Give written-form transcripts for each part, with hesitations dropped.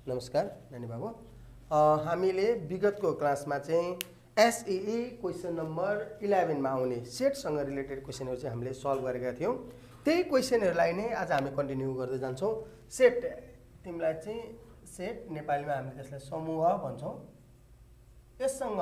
नमस्कार नानी बाबु। हामीले विगतको क्लासमा चाहिँ एसईई क्वेसन नम्बर 11 मा आउने सेटसँग रिलेटेड क्वेसनहरु चाहिँ हामीले सल्भ गरेका थियौं। त्यही क्वेसनहरुलाई नै आज हामी कन्टिन्यू गर्दै जान्छौं। सेट तिमीलाई चाहिँ सेट नेपालीमा हामीले त्यसलाई समूह भन्छौं। यससँग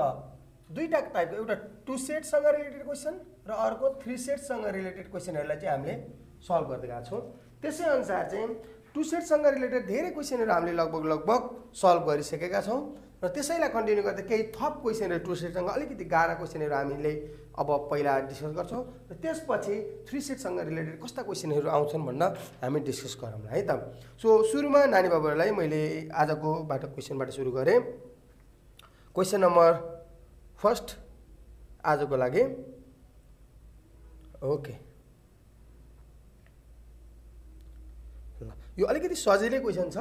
दुईटा टाइपको, एउटा टु सेटसँग रिलेटेड क्वेसन र अर्को थ्री सेटसँग रिलेटेड क्वेसनहरुलाई चाहिँ हामीले सल्भ गर्दै गएका छौं। त्यसै अनुसार चाहिँ टु सेटसँग रिलेटेड धेरै क्वेसनहरु हामीले लगभग सल्भ गरिसकेका छौं र त्यसैलाई कन्टिन्यू गर्दै केही थप क्वेसनहरु टु सेटसँग अलिकति गाह्रा क्वेसनहरु हामीले अब पहिला डिस्कस गर्छौं र त्यसपछि थ्री सेटसँग रिलेटेड कस्ता क्वेसनहरु आउँछन् भन्न हामी डिस्कस गरौँला है त। सो सुरुमा नानी बाबुहरुलाई मैले आजको क्वेसनबाट सुरु गरे। क्वेसन नम्बर फर्स्ट आजको लागि ओके। यो अलिकति सजिलै क्वेसन छ।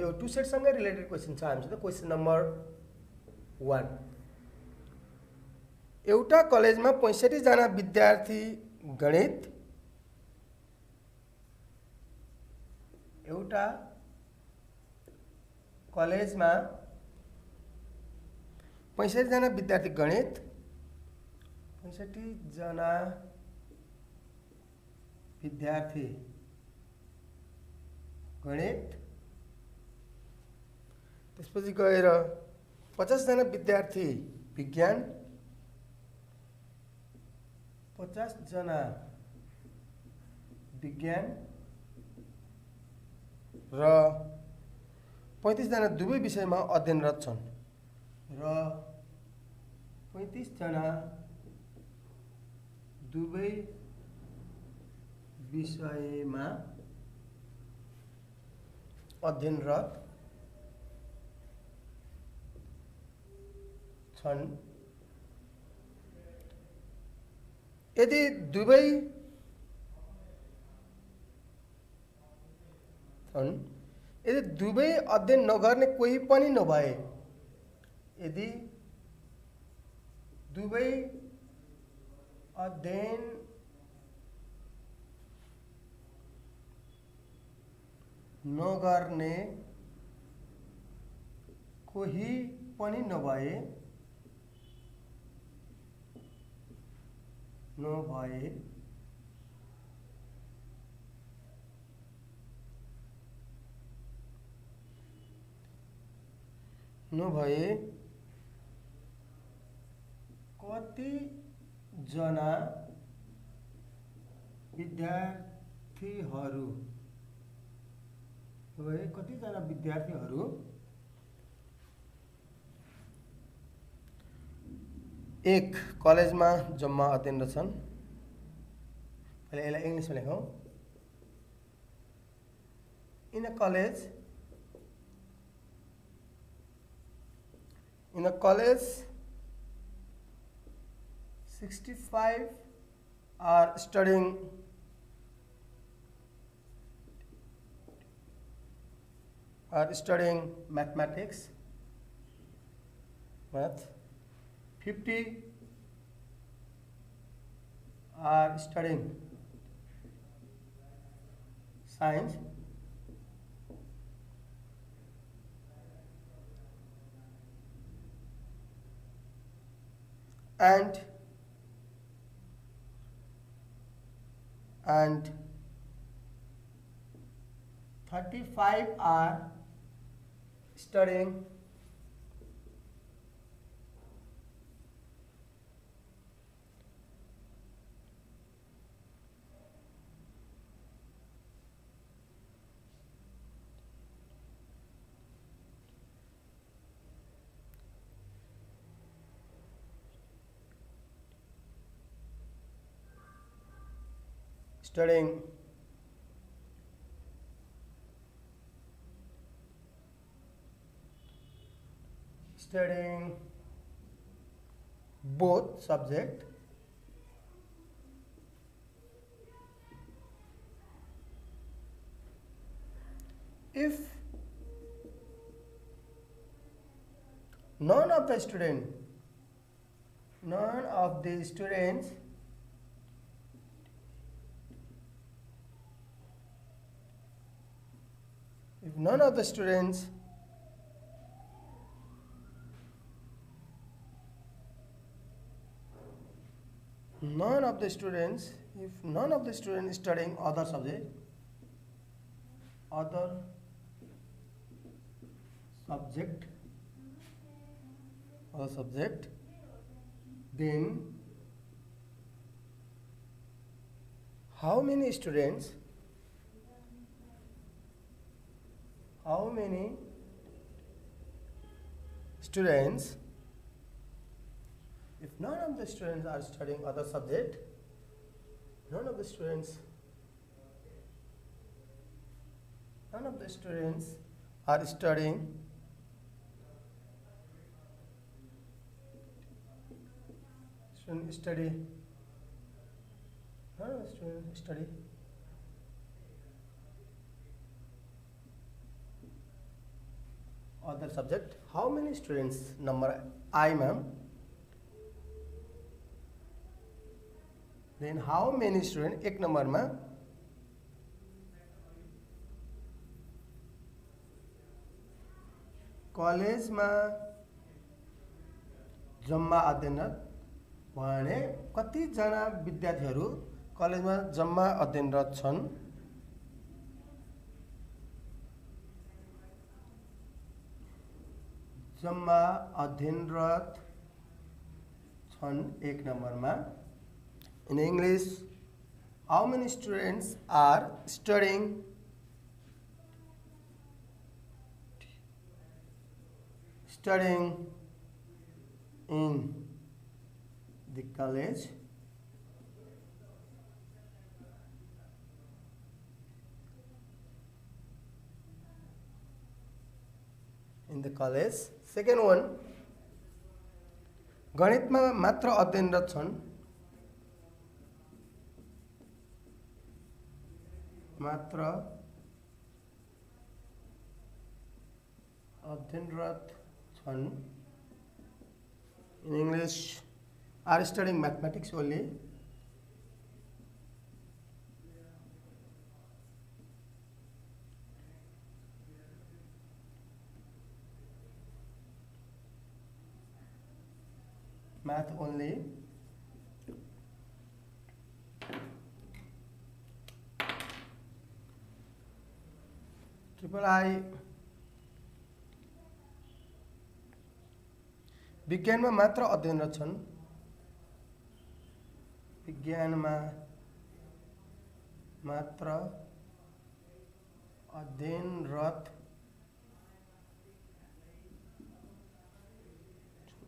यो टु सेटसँग रिलेटेड क्वेसन छ हामीसित। क्वेसन नम्बर 1, एउटा कलेजमा 65 जना विद्यार्थी गणित, एउटा कलेजमा 65 जना विद्यार्थी गणित, 65 जना विद्यार्थी गणित, त्यसपछि गएर 50 जना विद्यार्थी विज्ञान, 50 जना विज्ञान र 35 जना दुवै विषयमा अध्ययनरत छन् र 35 जना दुवै विषयमा अध्ययनरत छन्। यदि दुवै अध्ययन नगर्ने कोही पनि नभए, यदि दुवै अध्ययन नगर्ने कोही पनि नभए कति जना विद्यार्थीहरू एक कलेजमा जम्मा अध्ययनरत छन्। पहिले यसलाई इंग्लिशमा लेखौं। In a college 65 are studying mathematics, 50 are studying science, and 35 are studying studying both subject. If none of the students if none of the students none of the students, if none of the students studying other subject, then how many students if none of the students are studying other subject, none of the students are studying other subject. How many students? Number I, ma'am. Then how many students? एक number में college में जम्मा अध्ययनरत भने कतिजना विद्यार्थीहरू कलेजमा जम्मा अध्ययनरत छन्? जम्मा अध्ययनरत छन् एक नम्बरमा. In English, how many students are studying in the college? In the college. Second one, गणितमा मात्र अध्ययनरत छन्. मात्र अध्ययनरत छन्. In English, are studying mathematics only. Math only. Triple I विज्ञानमा मात्र अध्ययनरत छन्. विज्ञानमा मात्र अध्ययनरत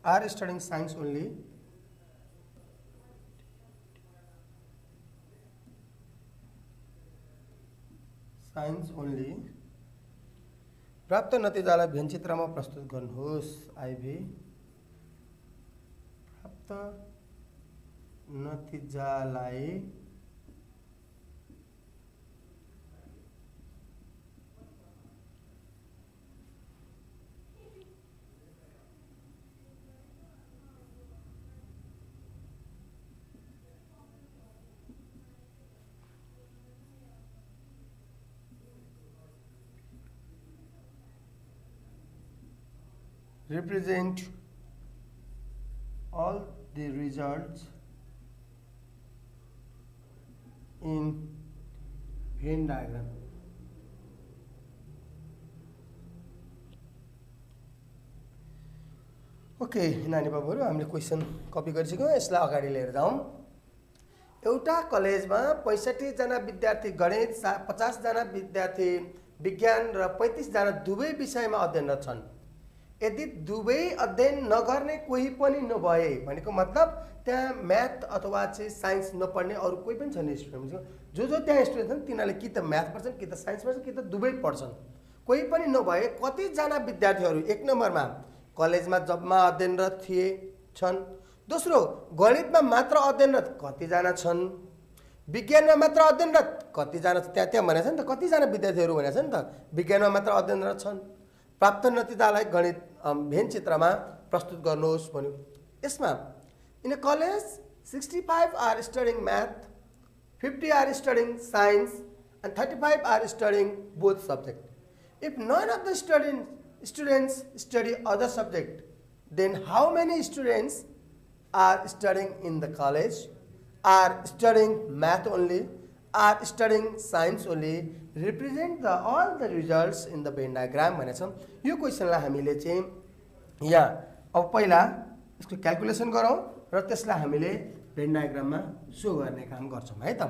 are studying science only. Science only. प्राप्त नतिजालाई व्यञ्चित्रमा प्रस्तुत गर्नुहोस्. आइभी प्राप्त नतिजालाई represent all the results in Venn diagram. Okay नानी बाबुहरु, हामीले क्वेशन कपी गरिसक्यौं. यसलाई अगाडि लिएर जाउँ. एउटा कलेजमा 65 जना विद्यार्थी गणित, 50 जना विद्यार्थी विज्ञान र 35 जना दुवै विषयमा अध्ययनरत छन्. यदि दुवै अध्ययन नगर्ने कोही पनि नभए भनेको मतलब त्यहाँ म्याथ अथवा चाहिँ साइन्स नपढ्ने अरु कोही पनि छैन स्टुडेन्ट. जो त्यहाँ स्टुडेन्ट छन् तिनीहरूले कि त म्याथ पढ्छन् कि त साइन्स पढ्छन् कि त दुवै पढ्छन्. कोही पनि नभए कति जना विद्यार्थीहरू एक नम्बरमा कलेजमा जम्मा अध्ययनरत छन्. दोस्रो, गणितमा मात्र अध्ययनरत कति जना छन्. विज्ञानमा मात्र अध्ययनरत कति जना त्यहाँ भनेछ नि त. कति जना विद्यार्थीहरू भनेछ नि त विज्ञानमा मात्र अध्ययनरत छन्. प्राप्त नतिजालाई गणित भेन चित्रमा प्रस्तुत गर्नुहोस् भन्यो. यसमा in a college 65 are studying math, 50 are studying science and 35 are studying both subject. If none of the students study other subject, then how many students are studying in the college? Are studying math only, are studying science only, represent the all the results in the Venn diagram भनेको छ। यो क्वेसनलाई हामीले चाहिँ यहाँ अब पहिला यसको calculation गरौँ र त्यसलाई हामीले भेन डायग्राममा सो गर्ने काम गर्छौँ है त।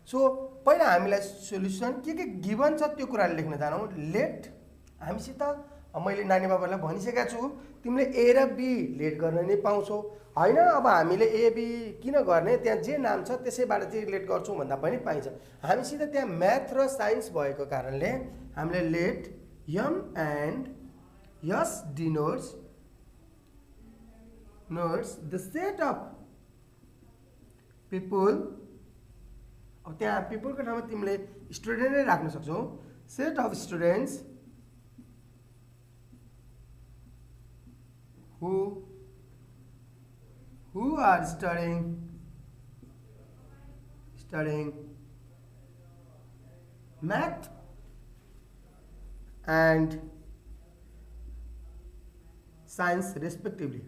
सो पहिला हामीलाई सोल्युसन के गिभन छ त्यो कुराले लेख्न जानौँ। लेट हामीसित मैले नानी बाबालाई भनिसकेको छु तिमीले ए र बी लेट गर्न नै पाउँछौ होइन। अब हामीले एबी किन गर्ने, त्यहाँ जे नाम छ त्यसैबाट चाहिँ लेट गर्छौँ भन्दा पनि पाइन्छ। हामीसित त्यहाँ म्याथ र साइन्स भएको कारणले हामीले let M and S denotes the set of people. अब त्यहाँ पिपुलको ठाउँमा तिमीले स्टुडेन्ट नै राख्न सक्छौ। Set of students who are studying math and science respectively।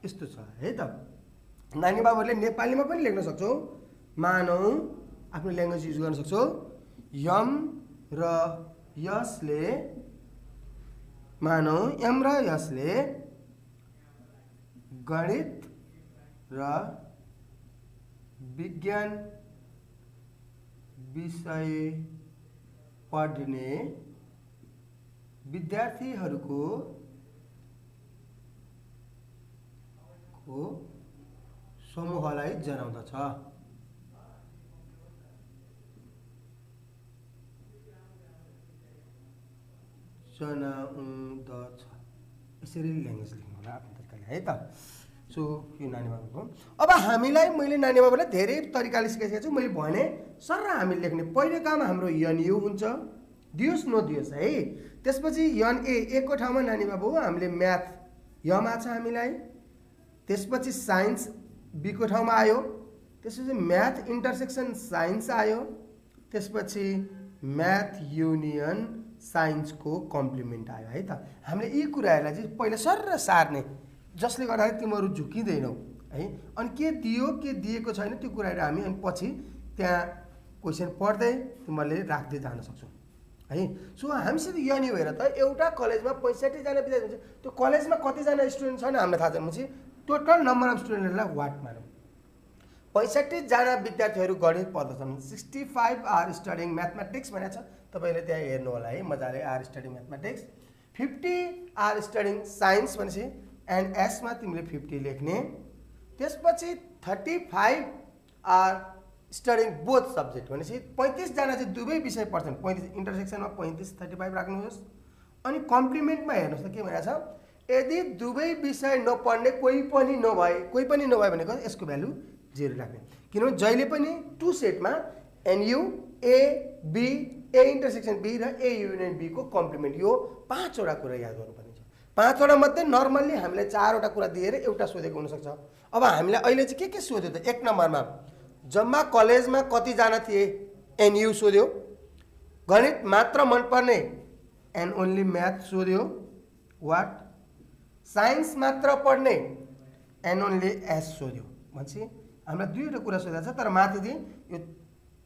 यस्तो छ है त। नानी बाबुहरूले नेपालीमा पनि लेख्न सक्छौ। मानौ आफ्नो ल्याङ्ग्वेज युज गर्न सक्छौ। यम र यसले मानौ एम र यसले गणित र विज्ञान विषय पढ्ने विद्यार्थीहरूको समूहलाई जनाउँदछ। जनाउँदछ यसरी ल्याङ्ग्वेज लेख्नु होला आफ्नो तरिकाले है त। सो यो नानी बाबुको। अब हामीलाई मैले नानी बाबुलाई धेरै तरिकाले सिकाइसकेको छु। मैले भने सर हामीले लेख्ने पहिलो काम हाम्रो यनयु हुन्छ, दियोस् नदियोस् है। त्यसपछि यन ए को ठाउँमा नानी बाबु हामीले म्याथ यम आछ हामीलाई। त्यसपछि साइन्स बी को ठाउँमा आयो। त्यसपछि म्याथ इन्टरसेक्सन साइन्स आयो। त्यसपछि म्याथ युनियन साइन्सको कम्प्लिमेन्ट आयो है त। हामीले यी कुराहरूलाई चाहिँ पहिला सर र सार्ने जसले गर्दाखेरि तिमीहरू झुकिँदैनौ है। अनि के दियो के दिएको छैन त्यो कुराहरू हामी अनि पछि त्यहाँ क्वेसन पढ्दै तिमीहरूले राख्दै जान सक्छौ है। सो हामीसित यहाँनिर हेर त एउटा कलेजमा 65 जना विद्यार्थी हुन्छ। त्यो कलेजमा कतिजना स्टुडेन्ट छन् हामीलाई थाहा छैन। पछि टोटल नम्बर अफ स्टुडेन्टहरूलाई वाट मानौँ। 65 जना विद्यार्थीहरू गणित पढ्दछन्। 65 आर स्टडिङ म्याथमेटिक्स भनेको छ तपाईले त्यहाँ हेर्नु होला है मजाले। Are studying mathematics. 50 are studying science भनेपछि एनएसमा तिमीले 50 लेख्ने। त्यसपछि 35 आर स्टडिङ बोथ सब्जेक्ट भनेपछि 35 जना चाहिँ दुवै विषय पढ्छन्। 35 इन्टरसेक्सनमा 35 35 राख्नुहोस्। अनि कम्प्लिमेन्टमा हेर्नुहोस् त के भनेको छ, यदि दुवै विषय नपढ्ने कोही पनि नभए भनेको यसको भ्यालु 0 राख्ने। किनभने जहिले पनि टु सेटमा NU A B A intersection B र ए युनियन बी को कम्प्लिमेन्ट यो 5 वटा कुरा याद गर्नुपर्ने छ। 5 वटा मध्ये नर्मल्ली हामीले 4 वटा कुरा दिएर एउटा सोधेको हुनसक्छ। अब हामीलाई अहिले चाहिँ के सोध्यो त, 1 नम्बरमा जम्मा कलेजमा कतिजना थिए एनयु सोध्यो। गणित मात्र मनपर्ने एन्ड ओन्ली म्याथ सोध्यो। वाट साइन्स मात्र पढ्ने एन्ड ओन्ली एस सोध्यो। भनेपछि हामीलाई 2 वटा कुरा सोधेको छ तर माथि चाहिँ यो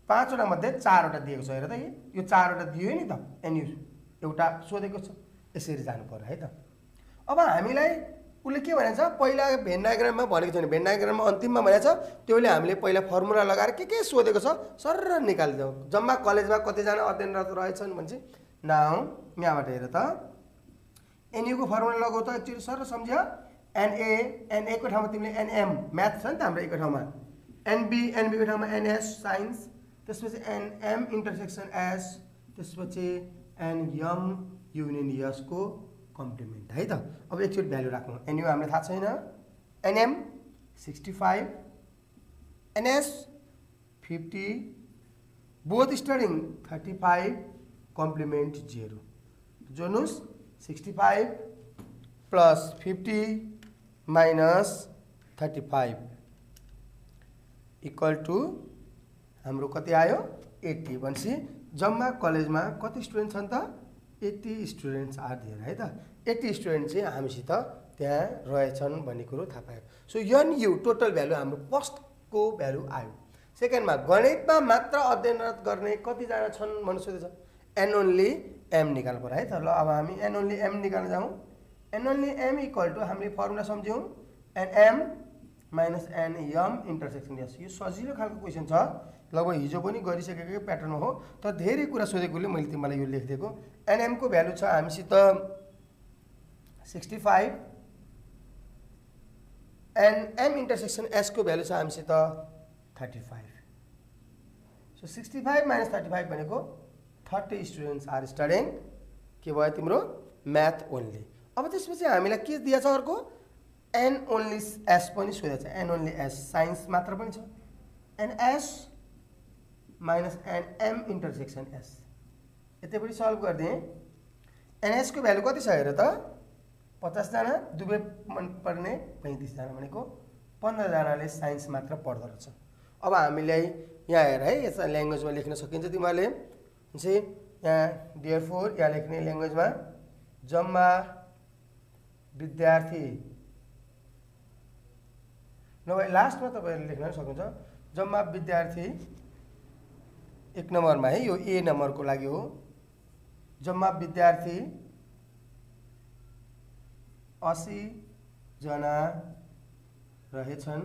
5 वटा मध्ये 4 वटा दिएको छ। हेर त यो 4 वटा दियो नि त एनयु एउटा सोधेको छ। यसरी जानु पर्यो है त। अब हामीलाई उसले के भनेको छ पहिला भेन डायग्राममा भनेको छैन। भेन डायग्राममा अन्तिममा भनेको छ त्यसले हामीले पहिला फर्मुला लगाएर के सोधेको छ सरर निकालिदेऊ। जम्मा कलेजमा कतिजना अध्ययनरत रहेछन् भनेपछि नाउ यहाँबाट हेर त एनयु को फर्मुला लगाऊ त एकचोटि सरर सम्झ्यो। एनए को ठाउँमा तिमीले एनएम म्याथ छ नि त हाम्रो ए को ठाउँमा, एनबी को ठाउँमा एनएस साइन्स, त्यसपछि एनएम इन्टरसेक्सन एस, त्यसपछि एनएम युनियन यस को कम्प्लिमेन्ट है त। अब एकचोटि भ्यालु राख्नु। एनयु हामीलाई थाहा छैन। NM 65 NS 50 both studying 35 complement 0 जोनुस 65 प्लस 50 माइनस 35 इक्वल टु हाम्रो कति आयो 80। भनेपछि जम्मा कलेजमा कति स्टुडेन्ट छन् त 80 स्टुडेन्ट्स आर देयर है त। 80 स्टुडेन्ट चाहिँ हामीसित त्यहाँ रहेछन् भन्ने कुरो थाहा पायो। सो एनयु टोटल भ्यालु हाम्रो फर्स्टको भ्यालु आयो। सेकेन्डमा गणितमा मात्र अध्ययनरत गर्ने कतिजना छन् भन्नु सोधेछ। एन ओन्ली एम निकाल्नु पर्यो है त। ल अब हामी एन ओन्ली एम निकाल्न जाउँ। N only M equal to हामीले फर्मुला सम्झ्यौँ N M minus N M intersection S. यो सजिलो खालको क्वेसन छ, लगभग हिजो पनि गरिसकेको प्याटर्नमा हो, तर धेरै कुरा सोधेकोले मैले तिमीलाई यो लेखिदिएको। एनएमको भ्यालु छ हामीसित 65 एन्ड एम इन्टरसेक्सन एसको भ्यालु छ हामीसित 35। सो 65 माइनस 35 भनेको 30 स्टुडेन्ट्स आर स्टडिङ के भयो तिम्रो म्याथ ओन्ली। अब त्यसपछि हामीलाई के दिएछ अर्को एन ओन्ली एस पनि सोधेको छ। एन ओन्ली एस साइन्स मात्र पनि छ। N S minus N M intersection S यतिपट्टि सल्भ गरिदिएँ। एनएसको भ्यालु कति छ हेर त 50 जना, दुवै मन पर्ने 35 जना भनेको 15 जनाले साइन्स मात्र पढ्दो रहेछ। अब हामीलाई यहाँ हेर है, यसलाई ल्याङ्ग्वेजमा लेख्न सकिन्छ तिमीहरूले चाहिँ यहाँ देयरफोर यहाँ लेख्ने ल्याङ्ग्वेजमा जम्मा विद्यार्थी नभए लास्टमा तपाईँहरूले लेख्न सक्नुहुन्छ जम्मा विद्यार्थी 1 नम्बरमा है, यो ए नम्बरको लागि हो। जम्मा विद्यार्थी 80 जना रहेछन्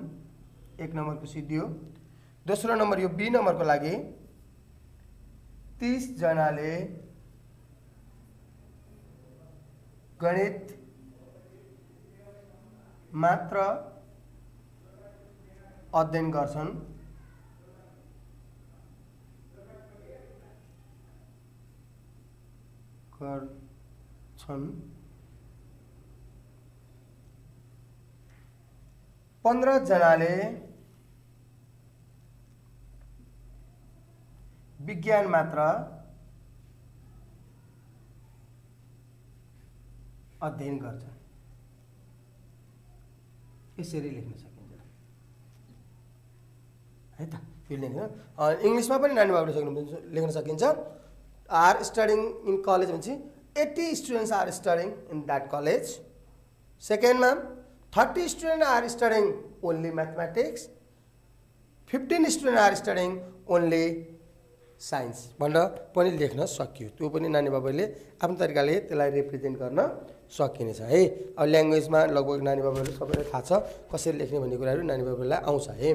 1 नम्बरको सिद्धियो। दोस्रो नम्बर यो बी नम्बरको लागि 30 जनाले गणित मात्र अध्ययन गर्छन्। गर्छन् 15 जनाले विज्ञान मात्र अध्ययन गर्छन्। यसरी लेख्न सकिन्छ है त। यो लेख्न इङ्ग्लिसमा पनि नानी बाबुले लेख्न सकिन्छ। आर स्टडिङ इन कलेज भनेपछि 80 students are studying in that college. सेकेन्डमा 30 student are studying only mathematics, 15 student are studying only science भनेर पनि लेख्न सकियो। त्यो पनि नानी बाबुले आफ्नो तरिकाले त्यसलाई रिप्रेजेन्ट गर्न सकिनेछ है। अब ल्याङ्ग्वेजमा लगभग नानी बाबुहरूले सबैलाई थाहा छ कसरी लेख्ने भन्ने कुराहरू नानी बाबुलाई आउँछ है।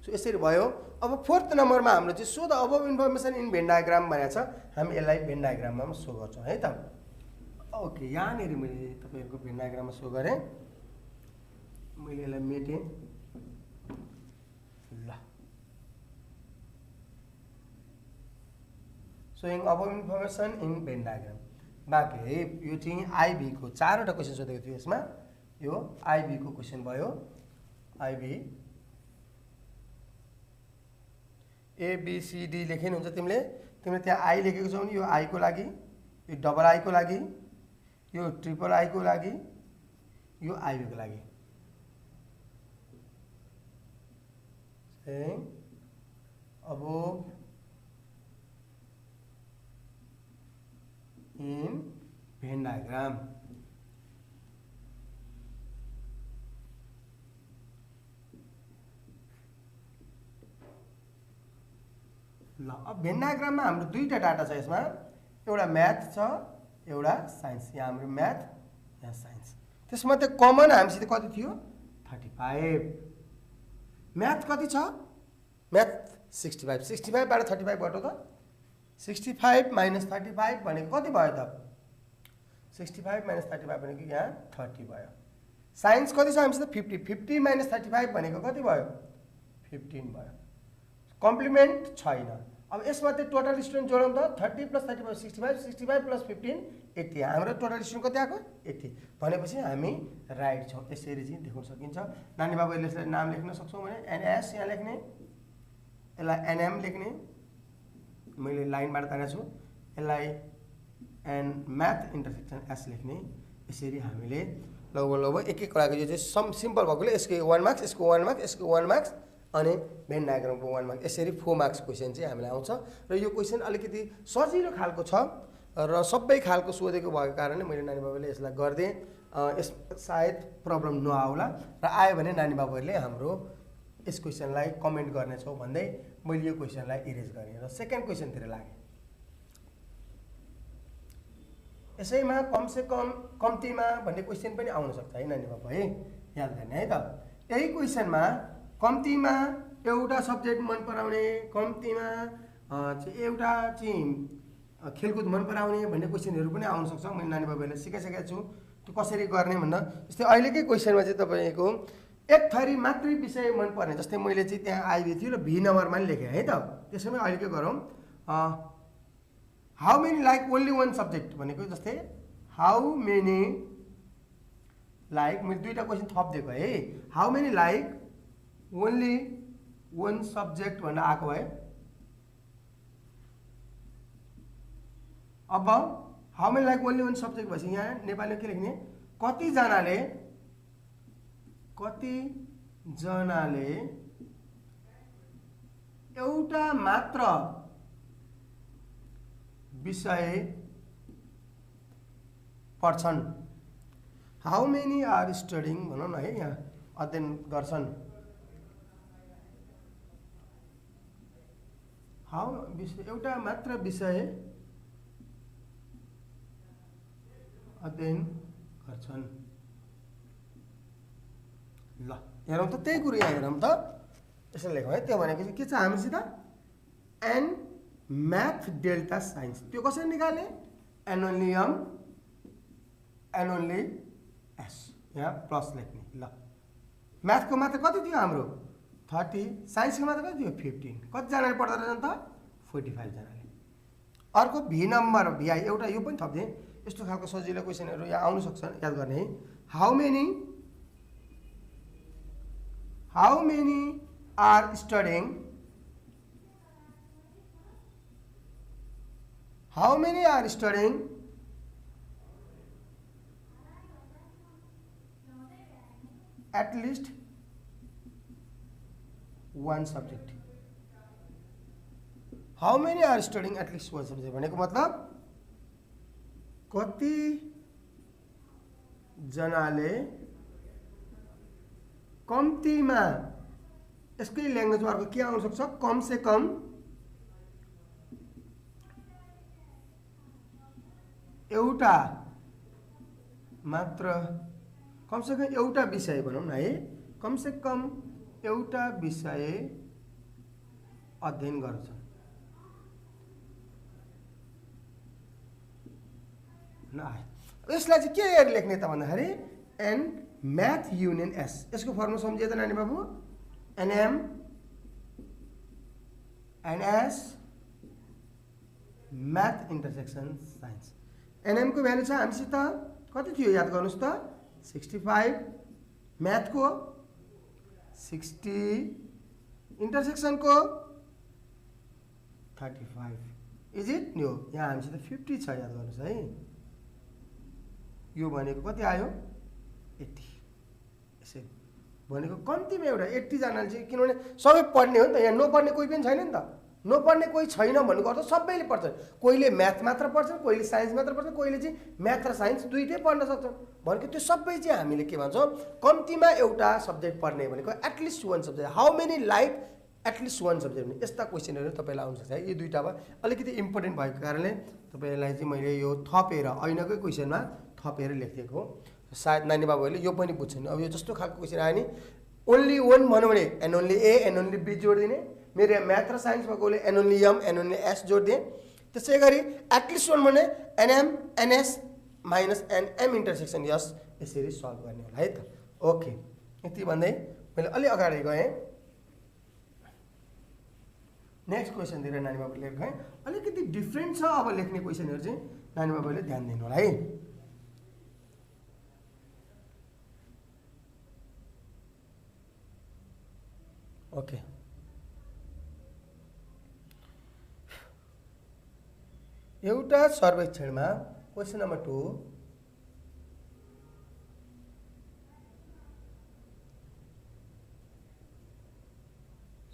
सो यसरी भयो। अब 4th नम्बरमा हाम्रो चाहिँ so the above information in Venn diagram भनेको छ। हामी यसलाई भेन डायग्राममा पनि सो गर्छौँ है त। ओके, यहाँनिर मैले तपाईँहरूको भेन डायग्राममा सो गरेँ। मैले यसलाई मेटेँ। ल showing above information in Venn diagram बाँकी है। यो चाहिँ आइभीको 4वटा क्वेसन सोधेको थियो यसमा। यो आइभीको क्वेसन भयो। आइभी एबिसिडी लेखे हुन्छ तिमीले त्यहाँ आई लेखेको छौ नि। यो आईको लागि, यो डबल आईको लागि, यो ट्रिपल आईको लागि, यो आइभीको लागि। अबभ इन भेन डायग्राम ल। अब भेन डायग्राममा हाम्रो दुईटा डाटा छ यसमा। एउटा म्याथ छ, एउटा साइन्स। यहाँ हाम्रो म्याथ, यहाँ साइन्स। त्यसमध्ये कमन हामीसित कति थियो 35। म्याथ कति छ? म्याथ 65। 65 बाट 35 घटाउ त। 65 माइनस 35 भनेको कति भयो त? 65 माइनस 35 भनेको यहाँ 30 भयो। साइन्स कति छ हामीसित 50। 50 माइनस 35 भनेको कति भयो? 15 भयो। कम्प्लिमेन्ट छैन। अब यसमध्ये टोटल स्टुडेन्ट जोडौँ त। 30 प्लस 35 65, 65 प्लस 15 80। हाम्रो टोटल स्टुडेन्ट कति आएको? 80 भनेपछि हामी राइट छौँ। यसरी चाहिँ देख्न सकिन्छ। नानी बाबुले यसलाई नाम लेख्न सक्छौँ भने एनएस यहाँ लेख्ने, यसलाई एनएम लेख्ने। मैले लाइनबाट तानेको छु। यसलाई एन्ड म्याथ इन्टरसेक्सन एस लेख्ने। यसरी हामीले लगभग एक कुराको यो चाहिँ सिम्पल भएकोले यसको 1 मार्क्स, यसको 1 मार्क्स, यसको 1 मार्क्स अनि भेन डायग्रामको 1 मार्क्स। यसरी 4 मार्क्स क्वेसन चाहिँ हामीलाई आउँछ। र यो क्वेसन अलिकति सजिलो खालको छ र सबै खालको सोधेको भएको कारणले मैले नानी बाबुले यसलाई गरिदिएँ। यस सायद प्रब्लम नआउला र आयो भने नानी बाबुहरूले हाम्रो यस क्वेसनलाई कमेन्ट गर्नेछौँ भन्दै मैले यो क्वेसनलाई इरेज गरेँ र सेकेन्ड क्वेसनतिर लागेँ। यसैमा कमसेकम कम्तीमा भन्ने क्वेसन पनि आउन सक्छ है नानी बाबु है, याद गर्ने है त। यही क्वेसनमा कम्तीमा एउटा सब्जेक्ट मन पराउने, कम्तीमा एउटा चाहिँ खेलकुद मन पराउने भन्ने क्वेसनहरू पनि आउन सक्छ। मैले नानी बाबुहरूलाई सिकाइसकेको छु त्यो कसरी गर्ने भन्दा। जस्तै अहिलेकै क्वेसनमा चाहिँ तपाईँको एक थरी मात्रै विषय मन पर्ने, जस्तै मैले चाहिँ त्यहाँ आइबी थियो र भी नम्बरमा नि लेखेँ है त। त्यसैमा अहिलेकै गरौँ, how many like only one subject भनेको, जस्तै हाउ मेनी लाइक, मैले दुईवटा क्वेसन थपिदिएको है। How many like only one subject भनेर आएको है। अब how many like only one subject भएपछि यहाँ नेपालीमा के लेख्ने, कतिजनाले एउटा मात्र विषय पढ्छन्। हाउ मेनी आर स्टडिङ भनौँ न है, यहाँ अध्ययन गर्छन्। एउटा मात्र विषय अध्ययन गर्छन्। ल हेरौँ त, त्यही कुरो यहाँ हेरौँ त, यसरी लेखौँ है। त्यो भनेको चाहिँ के छ हामीसित, एन म्याथ डेल्टा साइन्स। त्यो कसरी निकाल्ने, N only M N only S, यहाँ प्लस लेख्ने। ल म्याथको मात्र कति थियो हाम्रो 30, साइन्सको मात्र कति थियो 15। कतिजनाले पढ्दो रहेछन् त 45 जनाले। अर्को भी नम्बर भिआई एउटा यो पनि थप्दिएँ। यस्तो खालको सजिलो क्वेसनहरू यहाँ आउन सक्छ, याद गर्ने है। How many are studying, how many are studying at least one subject. How many are studying at least one subject भनेको मतलब कति जनाले कम्तीमा, यसकै ल्याङ्ग्वेजमा अर्को के आउन सक्छ, कम से कम एउटा मात्र, कम से कम एउटा विषय भनौँ न है, कम से कम एउटा विषय अध्ययन गर्छ। यसलाई चाहिँ के लेख्ने त भन्दाखेरि एन म्याथ युनियन एस। यसको फर्मुला सम्झिए त नानी बाबु, NM NS math intersection science. NM को भ्यालु छ हामीसित कति थियो याद गर्नुहोस् त 65, म्याथको 60, इन्टरसेक्सनको 35। इज इट न्यू, यहाँ हामीसित 50 छ, याद गर्नुहोस् है। यो भनेको कति आयो 80। यसै भनेको कम्तीमा एउटा 80 जनाले चाहिँ, किनभने सबै पढ्ने हो नि त, यहाँ नपढ्ने कोही पनि छैन नि त। नपढ्ने कोही छैन भन्नुको अर्थ सबैले पढ्छन्। कोहीले म्याथ मात्र पढ्छन्, कोहीले साइन्स मात्र पढ्छन्, कोहीले चाहिँ म्याथ र साइन्स दुईटै पढ्न सक्छन्। भनेको त्यो सबै चाहिँ हामीले के भन्छौँ, कम्तीमा एउटा सब्जेक्ट पढ्ने भनेको at least one subject. How many like at least one subject भने यस्ता क्वेसनहरू तपाईँलाई आउन सक्छ है। यी दुईवटामा अलिकति इम्पोर्टेन्ट भएको कारणले तपाईँलाई चाहिँ मैले यो थपेर ऐनाकै क्वेसनमा थपेर लेखिदिएको हो। सायद नानी बाबुहरूले यो पनि बुझ्छन्। अब यो जस्तो खालको क्वेसन आयो नि, ओन्ली वान भन्यो भने N only A N only B जोडिदिने। मेरो म्याथ र साइन्समा गएले N only M N only S जोडिदिएँ। त्यसै गरी एटलिस्ट वान भने NM NS minus NM intersection S, यसरी सल्भ गर्ने होला है त। ओके, यति भन्दै मैले अलि अगाडि गएँ। नेक्स्ट क्वेसनतिर नानी बाबुले लेखेँ, अलिकति डिफ्रेन्ट छ। अब लेख्ने क्वेसनहरू चाहिँ नानी बाबुले ध्यान दिनु होला है। ओके, एउटा सर्वेक्षणमा क्वेसन नम्बर 2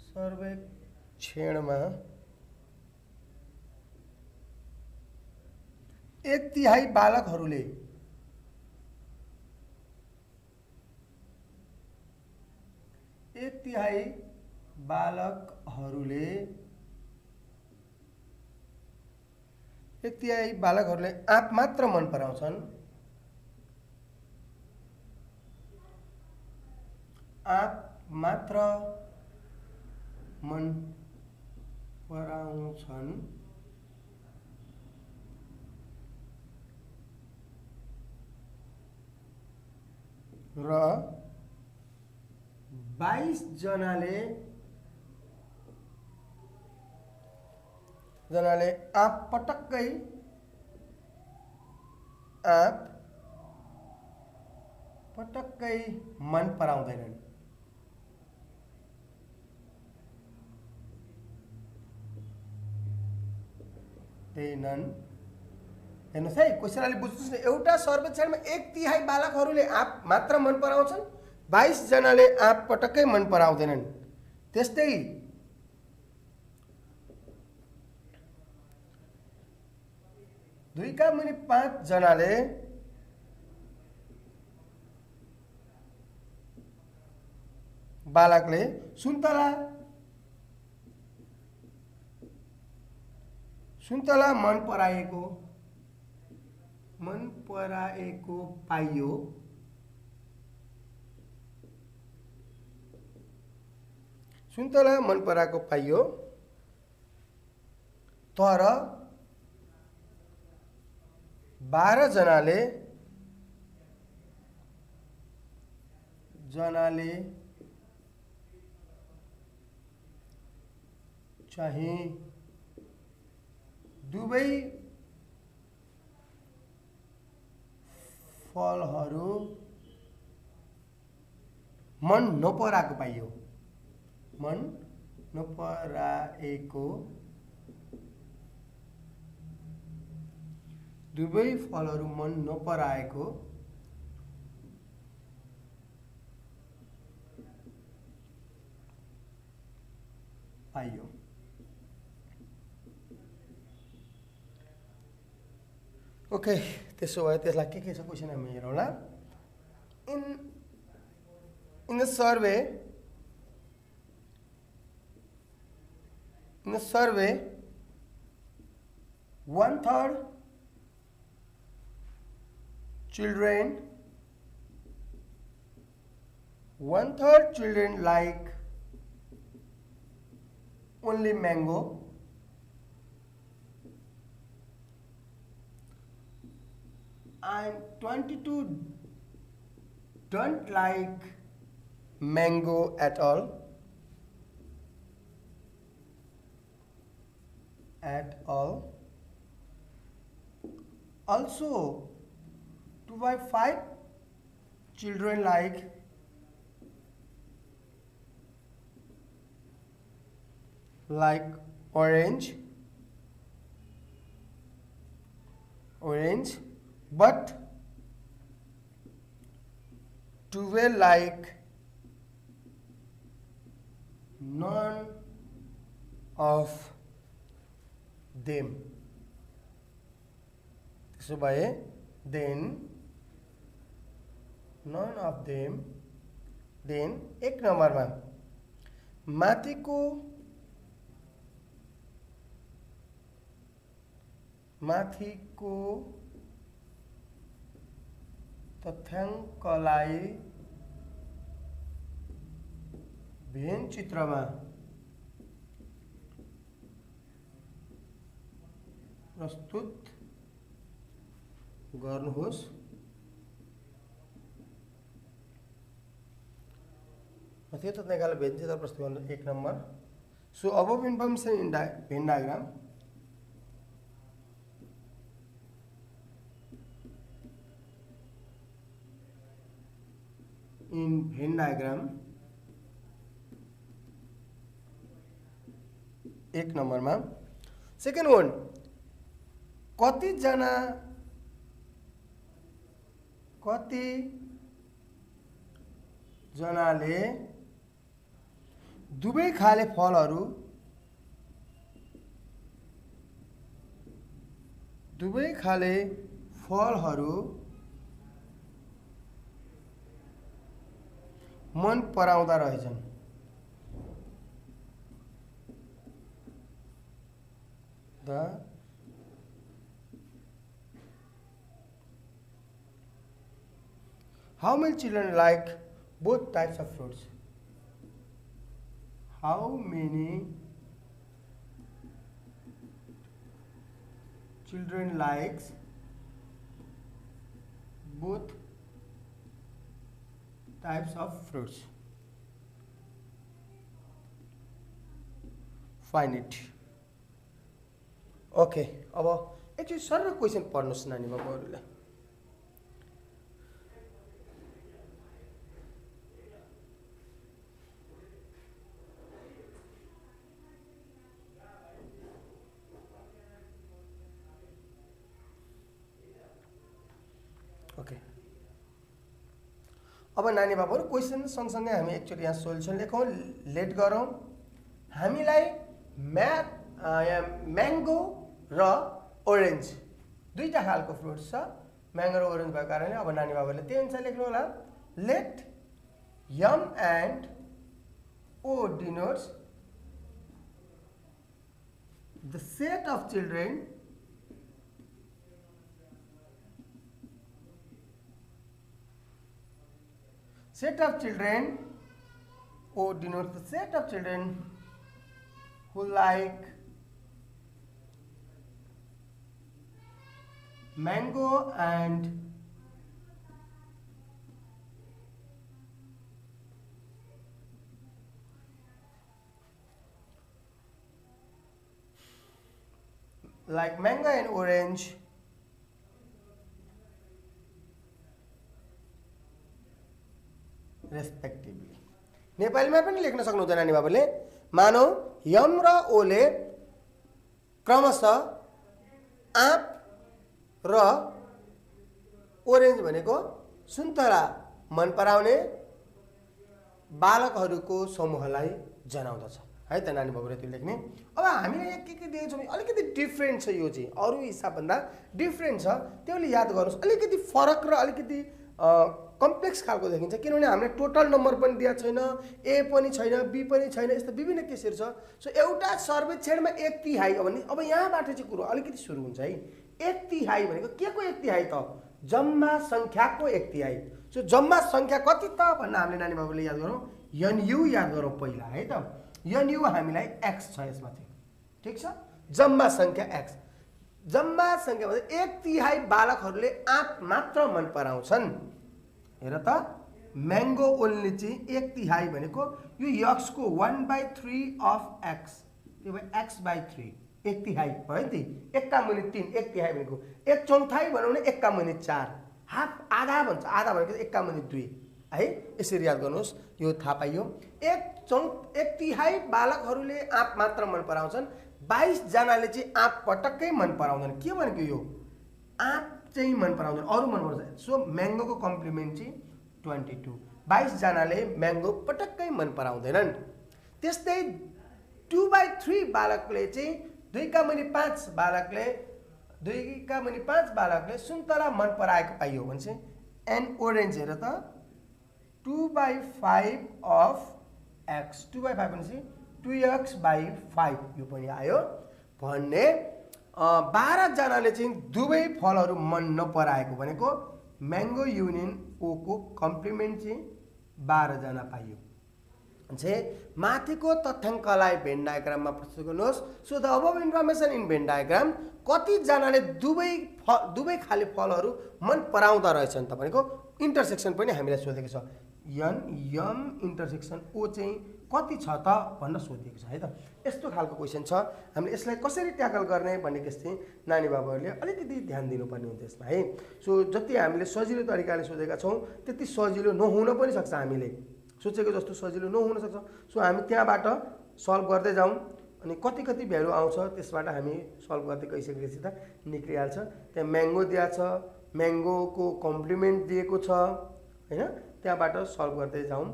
सर्वेक्षणमा 1/3 बालकहरूले तिहाई बालकहरूले आँप मात्र मन पराउँछन्। आँप मात्र मन पराउँछन् र 22 जनाले आँप पटक्कै मन पराउँदैनन्। हेर्नुहोस् है, क्वेसन अलि बुझ्नुहोस् न। एउटा सर्वेक्षणमा 1/3 बालकहरूले आँप मात्र मन पराउँछन्, 22 जनाले आँप पटक्कै मन पराउँदैनन्। त्यस्तै 2/5 जनाले बालकले सुन्तला मन पराएको पाइयो। सुन्तला मन पराएको पाइयो, तर 12 जनाले चाहिँ दुवै फलहरू मन नपराएको पाइयो। दुवै फलहरू मन नपराएको पाइयो। ओके, त्यसो भए त्यसलाई के छ क्वेसन हामी हेरौँला। In the survey 1/3 children like only mango, and 22 don't like mango at all. Also 2/5 children like orange, but 12 like none of them. So by then none of them, then एक नम्बरमा माथिको तथ्याङ्कलाई भेन चित्रमा प्रस्तुत गर्नुहोस्। त्यो तथ्याङ्कलाई भेन चित्र प्रस्तुत गर्नु 1 number. So above information in Venn diagram, in Venn diagram 1 नम्बरमा। सेकेन्ड वन, कति जनाले दुवै खाले फलहरू मन पराउँदा रहेछन्। The how many children like both types of fruits? How many children likes both types of fruits? Find it. Okay, अब एकचोटि सरल क्वेसन पढ्नुहोस् नानी बाबुहरूले। ओके, अब नानी बाबुहरू क्वेसन सँगसँगै हामी एकचोटि यहाँ सोल्युसन लेखौँ, लेट गरौँ। हामीलाई म्याङ्गो र ओरेन्ज दुईटा खालको फ्रुट्स छ, म्याङ्गो र ओरेन्ज भएको कारणले अब नानी बाबुहरूले त्यही अनुसार लेख्नु होला। Let M and O denotes the set of children O denotes the set of children who like mango and orange respectively. नेपालीमा पनि लेख्न सक्नुहुन्छ नानी बाबुले। मानौ यम र ओले क्रमशः आँप र ओरेन्ज भनेको सुन्तला मन पराउने बालकहरूको समूहलाई जनाउँदछ है त नानी बाबुले त्यो लेख्ने। अब हामीले यहाँ के दिएको छौँ अलिकति डिफ्रेन्ट छ, यो चाहिँ अरू हिसाबभन्दा डिफ्रेन्ट छ, त्यसले याद गर्नुहोस्। अलिकति फरक र अलिकति कम्प्लेक्स खालको देखिन्छ, किनभने हामीले टोटल नम्बर पनि दिएको छैन, ए पनि छैन, बी पनि छैन, यस्तो विभिन्न केसहरू छ। सो एउटा सर्वेक्षणमा 1/3। अब यहाँबाट चाहिँ कुरो अलिकति सुरु हुन्छ है। 1/3 भनेको के को 1/3 त? जम्मा सङ्ख्याको 1/3। सो जम्मा सङ्ख्या कति त भन्दा हामीले नानी बाबुले याद गरौँ, एनयु याद गरौँ पहिला है त। एनयु हामीलाई एक्स छ यसमा चाहिँ, ठिक छ। जम्मा सङ्ख्या एक्स, जम्मा सङ्ख्या भन्दा 1/3 बालकहरूले आँप मात्र मन पराउँछन्। हेर त, म्याङ्गो ओन्ली चाहिँ 1/3 भनेको यो एक्सको 1/3 अफ एक्स, त्यो भयो x/3, 1/3 भयो नि। 1/3, 1/3 भनेको 1/4 भनौँ न, 1/4, हाफ आधा भन्छ, आधा भनेको 1/2 है। यसरी याद गर्नुहोस्, यो थाहा पाइयो। 1/3 बालकहरूले आँप मात्र मन पराउँछन्, 22 जनाले चाहिँ आँप पटक्कै मन पराउँदैन। के भनेको यो आँप चाहिँ मन पराउँदैन, अरू मन पराउँछ। सो म्याङ्गोको कम्प्लिमेन्ट चाहिँ 22, 22 जनाले म्याङ्गो पटक्कै मन पराउँदैनन्। त्यस्तै 2/3 बालकले चाहिँ 2/5 बालकले सुन्तला मन पराएको पाइयो भने चाहिँ एन्ड ओरेन्ज हेर त 2/5 अफ एक्स, 2/5 भनेपछि 2x/5 यो पनि आयो भन्ने। 12 जनाले चाहिँ दुवै फलहरू मन नपराएको भनेको म्याङ्गो युनियन ओको कम्प्लिमेन्ट चाहिँ 12 जना पाइयो। चाहिँ माथिको तथ्याङ्कलाई भेन डायग्राममा प्रस्तुत गर्नुहोस्। So the above information in Venn diagram, कति जनाले दुवै खाले फलहरू मन पराउँदा रहेछन् त भनेको इन्टरसेक्सन पनि हामीलाई सोधेको छ। यम इन्टरसेक्सन ओ चाहिँ कति छ त भन्न सोधिएको छ है त। यस्तो खालको क्वेसन छ। हामीले यसलाई कसरी ट्याकल गर्ने भन्ने केस चाहिँ नानी बाबुहरूले अलिकति ध्यान दिनुपर्ने हुन्छ यसमा है। सो जति हामीले सजिलो तरिकाले सोधेका छौँ त्यति सजिलो नहुन पनि सक्छ, हामीले सोचेको जस्तो सजिलो नहुन सक्छ। सो हामी त्यहाँबाट सल्भ गर्दै जाउँ, अनि कति कति भ्यालु आउँछ त्यसबाट हामी सल्भ गर्दै गइसकेपछि त निक्लिहाल्छ। त्यहाँ म्याङ्गो दिएको छ, म्याङ्गोको कम्प्लिमेन्ट दिएको छ होइन, त्यहाँबाट सल्भ गर्दै जाउँ।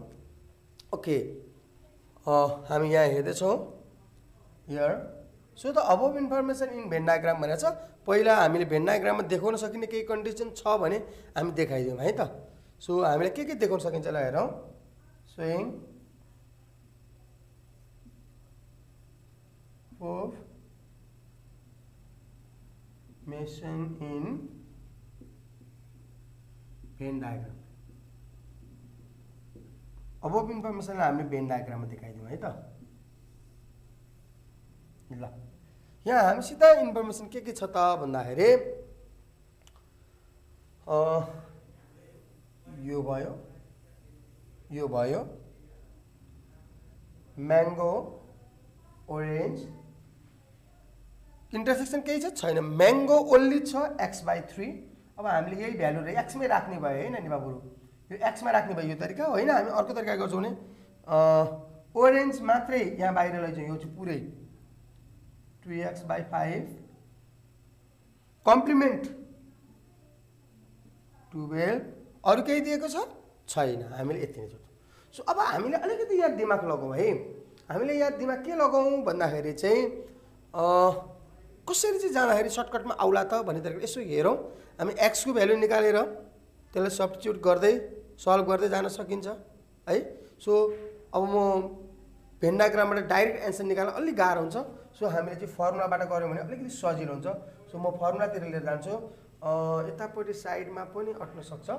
ओके, हामी यहाँ हेर्दैछौँ here. So the above information in Venn diagram भनेको छ। पहिला हामीले भेन डायग्राममा देखाउन सकिने केही कन्डिसन छ भने हामी देखाइदिउँ है त। सो हामीले के देखाउन सकिन्छ ल हेरौँ। showing of mason in Venn diagram. अब इन्फर्मेसनलाई हामीले भेन डायग्राममा देखाइदिउँ है त। ल यहाँ हामीसित इन्फर्मेसन के छ त भन्दाखेरि यो भयो म्याङ्गो ओरेन्ज इन्टरसेक्सन केही छैन, म्याङ्गो ओन्ली छ x/3। अब हामीले यही भ्यालुहरू एक्समै राख्ने भयो है नानी बाबुहरू, यो एक्समा राख्ने भयो यो तरिका होइन। हामी अर्को तरिका गर्छौँ भने ओरेन्ज मात्रै यहाँ बाहिर लैजाउँ, यो चाहिँ पुरै 2x/5 कम्प्लिमेन्ट 12। अरू केही दिएको छैन, हामीले यति नै सोच्छौँ। सो अब हामीले अलिकति यहाँ दिमाग लगाउँ है। हामीले यहाँ दिमाग के लगाउँ भन्दाखेरि चाहिँ कसरी चाहिँ जाँदाखेरि सर्टकटमा आउला त भन्ने तरिकाले यसो हेरौँ। हामी एक्सको भ्यालु निकालेर त्यसलाई सब्स्टिट्युट गर्दै सल्भ गर्दै जान सकिन्छ है। सो अब म भेन डायग्रामबाट डाइरेक्ट एन्सर निकाल्न अलिक गाह्रो हुन्छ। सो हामीले चाहिँ फर्मुलाबाट गऱ्यौँ भने अलिकति सजिलो हुन्छ। सो म फर्मुलातिर लिएर जान्छु। यतापट्टि साइडमा पनि अट्न सक्छ।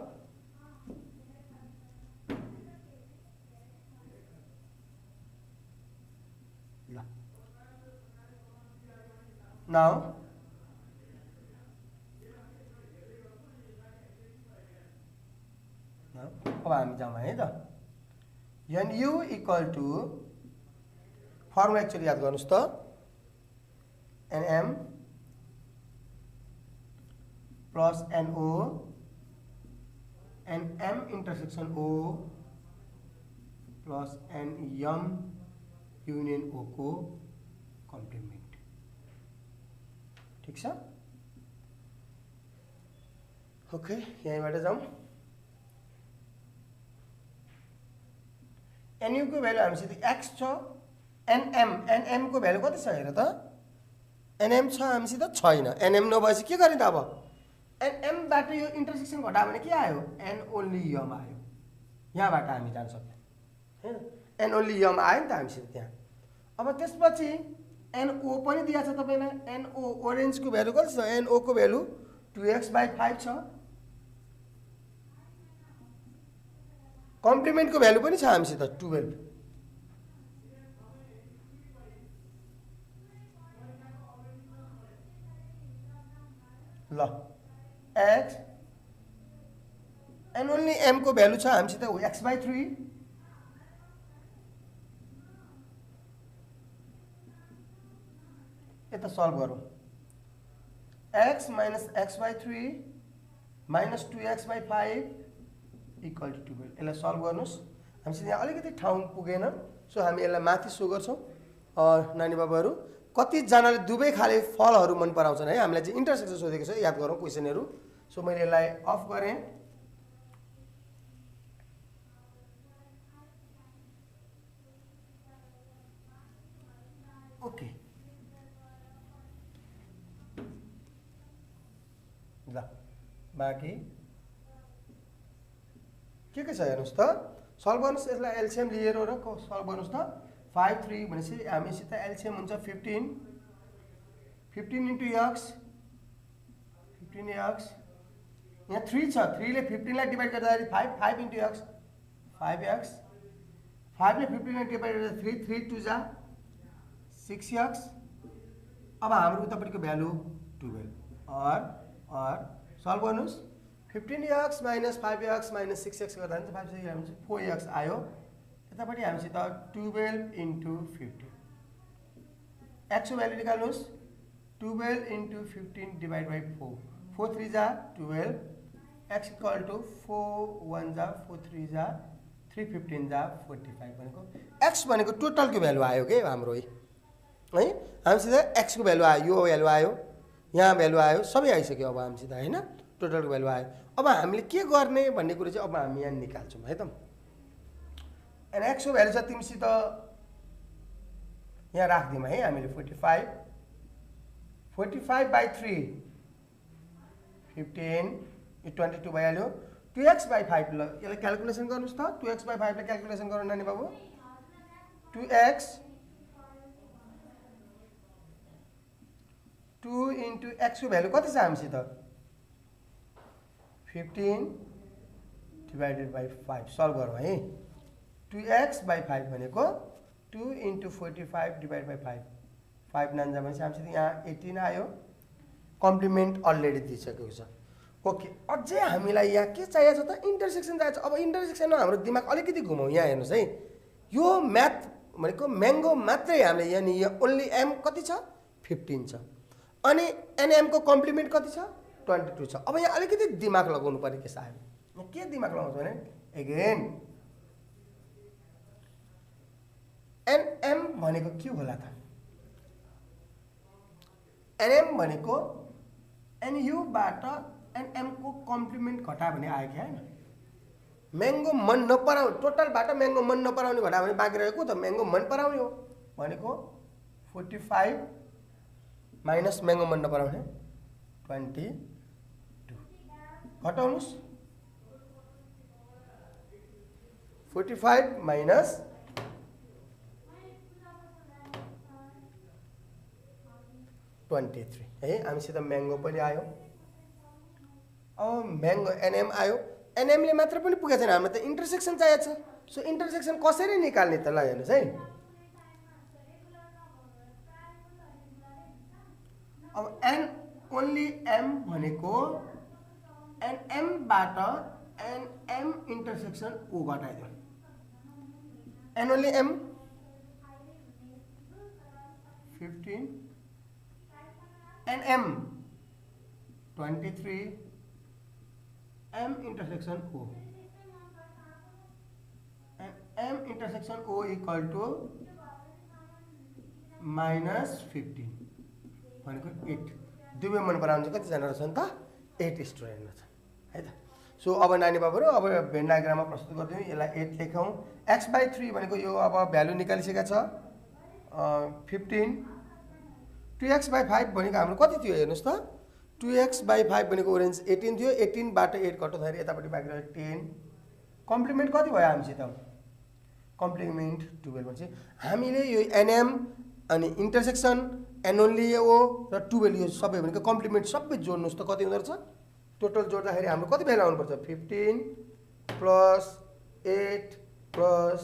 ल नाउ अब हामी जाउँ है त। NU equal to formula actually याद गर्नुहोस् त, NM plus NO NM intersection O plus NM union O को कम्प्लिमेन्ट। ठिक छ, ओके यहीँबाट जाउँ। NU को भ्यालु हामीसित x छ, NM को भ्यालु कति छ हेर त। NM छ हामीसित छैन, NM नभएपछि के गर्ने त। अब NM बाट यो इन्टरसेक्सन घटायो भने के आयो, N ओन्ली यम आयो। यहाँबाट हामी जान सक्छौँ हैन, N ओन्ली यम आयो नि त हामीसित त्यहाँ। अब त्यसपछि NO पनि दिएको छ तपाईलाई। NO ओरेन्जको भ्यालु कति छ, NO को भ्यालु 2x/5 छ। कम्प्लिमेन्टको भ्यालु पनि छ हामीसित 12। ल x एन ओन्ली m को भ्यालु छ हामीसित x/3। यता सल्भ गरौँ। x minus x/3 minus 2x/5 equal to 12। यसलाई सल्भ गर्नुहोस्। हामीसित यहाँ अलिकति ठाउँ पुगेन, सो हामी यसलाई माथि सो गर्छौँ। नानी बाबुहरू कतिजनाले दुवै खाले फलहरू मन पराउँछन् है। हामीलाई चाहिँ इन्टरसेक्सन सोधेको छ, याद गरौँ क्वेसनहरू। सो मैले यसलाई अफ गरेँ। ओके ल बाँकी के छ हेर्नुहोस् त, सल्भ गर्नुहोस्। यसलाई एलसिएम लिएर र सल्भ गर्नुहोस् त। 5 3 भनेपछि हामीसित एलसिएम हुन्छ 15 इन्टु एक्स 15 एक्स। यहाँ 3 छ, 3 ले 15 लाई डिभाइड गर्दाखेरि 5 इन्टु एक्स 5x। 5 ले 15 लाई डिभाइड गर्दा 3 2 जा 6x। अब हाम्रो उतापट्टिको भ्यालु 12 और सल्भ गर्नुहोस्। 15x minus 5x minus 6x गर्दा 4x आयो। यतापट्टि हामीसित 12 इन्टु 15 x को भ्यालु निकाल्नुहोस्। 12 इन्टु 15 डिभाइड बाई 4 4 3 जा 12 x इक्वल टु 4 1 जा 4 3 जा 3 15 जा 45 भनेको x भनेको टोटलको भ्यालु आयो के हाम्रो है। हामीसित x को भ्यालु आयो, यो भ्यालु आयो, यहाँ भ्यालु आयो, सबै आइसक्यो अब हामीसित हैन। टोटलको भ्यालु आयो। अब हामीले के गर्ने भन्ने कुरो चाहिँ अब हामी यहाँ निकाल्छौँ है त। एन्ड x को भ्यालु छ तिमीसित यहाँ राख्दियौँ है हामीले 45 बाई 3 15 यो 22 भइहाल्यो। 2x/5 ल यसलाई क्याल्कुलेसन गर्नुहोस् त। 2x/5 लाई क्याल्कुलेसन गरौँ नानी बाबु। 2x 2 इन्टु एक्सको भ्यालु कति छ हामीसित 15 डिभाइडेड बाई 5 सल्भ गरौँ है 2x बाई 5 भनेको 2 इन्टु 45 डिभाइड बाई 5 5 9 जा भनेपछि हामीसित यहाँ 18 आयो कम्प्लिमेन्ट अलरेडी दिइसकेको छ ओके अझै हामीलाई यहाँ के चाहिएको छ त इन्टरसेक्सन चाहिएको छ अब इन्टरसेक्सनमा हाम्रो दिमाग अलिकति घुमाउँ यहाँ हेर्नुहोस् है यो म्याथ भनेको म्याङ्गो मात्रै हामीले यहाँ ओन्ली एम कति छ 15 छ अनि एनएम को कम्प्लिमेन्ट कति छ 22 छ अब यहाँ अलिकति दिमाग लगाउनु पर्ने के साहब के दिमाग लगाउँछ भने एगेन एनएम भनेको के होला त एनएम भनेको एनयुबाट एनएम को कम्प्लिमेन्ट घटायो भने आयो क्या हैन म्याङ्गो मन नपराउने टोटलबाट म्याङ्गो मन नपराउने घटायो भने बाँकी रहेको त म्याङ्गो मन पराउने हो भनेको 45 माइनस म्याङ्गो मन नपराउने 22 घटाउनुस् 45 माइनस 23 है हामीसित म्याङ्गो पनि आयो अब म्याङ्गो एनएम आयो एनएमले मात्र पनि पुगेको छैन हामीलाई त इन्टरसेक्सन चाहिएको छ सो इन्टरसेक्सन कसरी निकाल्ने त ल हेर्नुहोस् है अब एन ओन्ली एम भनेको एनएमबाट एनएम इन्टरसेक्सन ओ घटाइदियो N only M 15 NM 23 M intersection O and M intersection O equal to minus 15 भनेको 8 दुवै मन पराउने कतिजना रहेछन् त 8 स्टुडेन्ट छ है त सो अब नानी बाबुहरू अब भेन डायग्राममा प्रस्तुत गरिदिउँ यसलाई 8 लेखौँ x/3 भनेको यो अब भ्यालु निकालिसकेका छ 15 2x/5 भनेको हाम्रो कति थियो हेर्नुहोस् त 2x/5 भनेको ओरेन्ज 18 थियो 18 बाट 8 घटाउँदाखेरि यतापट्टि बाँकी रह्यो 10 कम्प्लिमेन्ट कति भयो हामीसित कम्प्लिमेन्ट 12 भनेपछि हामीले यो एनएम अनि इन्टरसेक्सन एन ओन्ली ओ र 12 यो सबै भनेको कम्प्लिमेन्ट सबै जोड्नुस् त कति हुँदो रहेछ टोटल जोड्दाखेरि हाम्रो कति भ्यालु आउनुपर्छ 15 plus 8 plus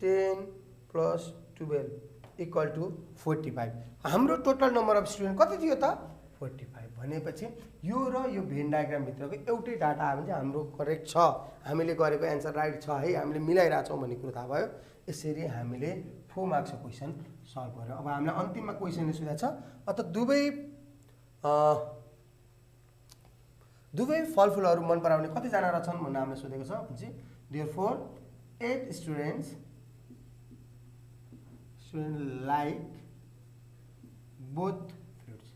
10 plus 12 equal to 45 हाम्रो टोटल नम्बर अफ स्टुडेन्ट कति थियो त 45 भनेपछि यो र यो भेन डायग्राम भित्रको एउटै डाटा आयो भने चाहिँ हाम्रो करेक्ट छ हामीले गरेको एन्सर राइट छ है हामीले मिलाइरहेछौँ भन्ने कुरो थाहा भयो यसरी हामीले 4 मार्क्सको क्वेसन सल्भ गर्यो अब हामीलाई अन्तिममा क्वेसनले सोधेको छ अत दुवै फलफुलहरू मन पराउने कतिजना रहेछन् भन्ने हामीलाई सोधेको छ भनेपछि therefore 8 students like both fruits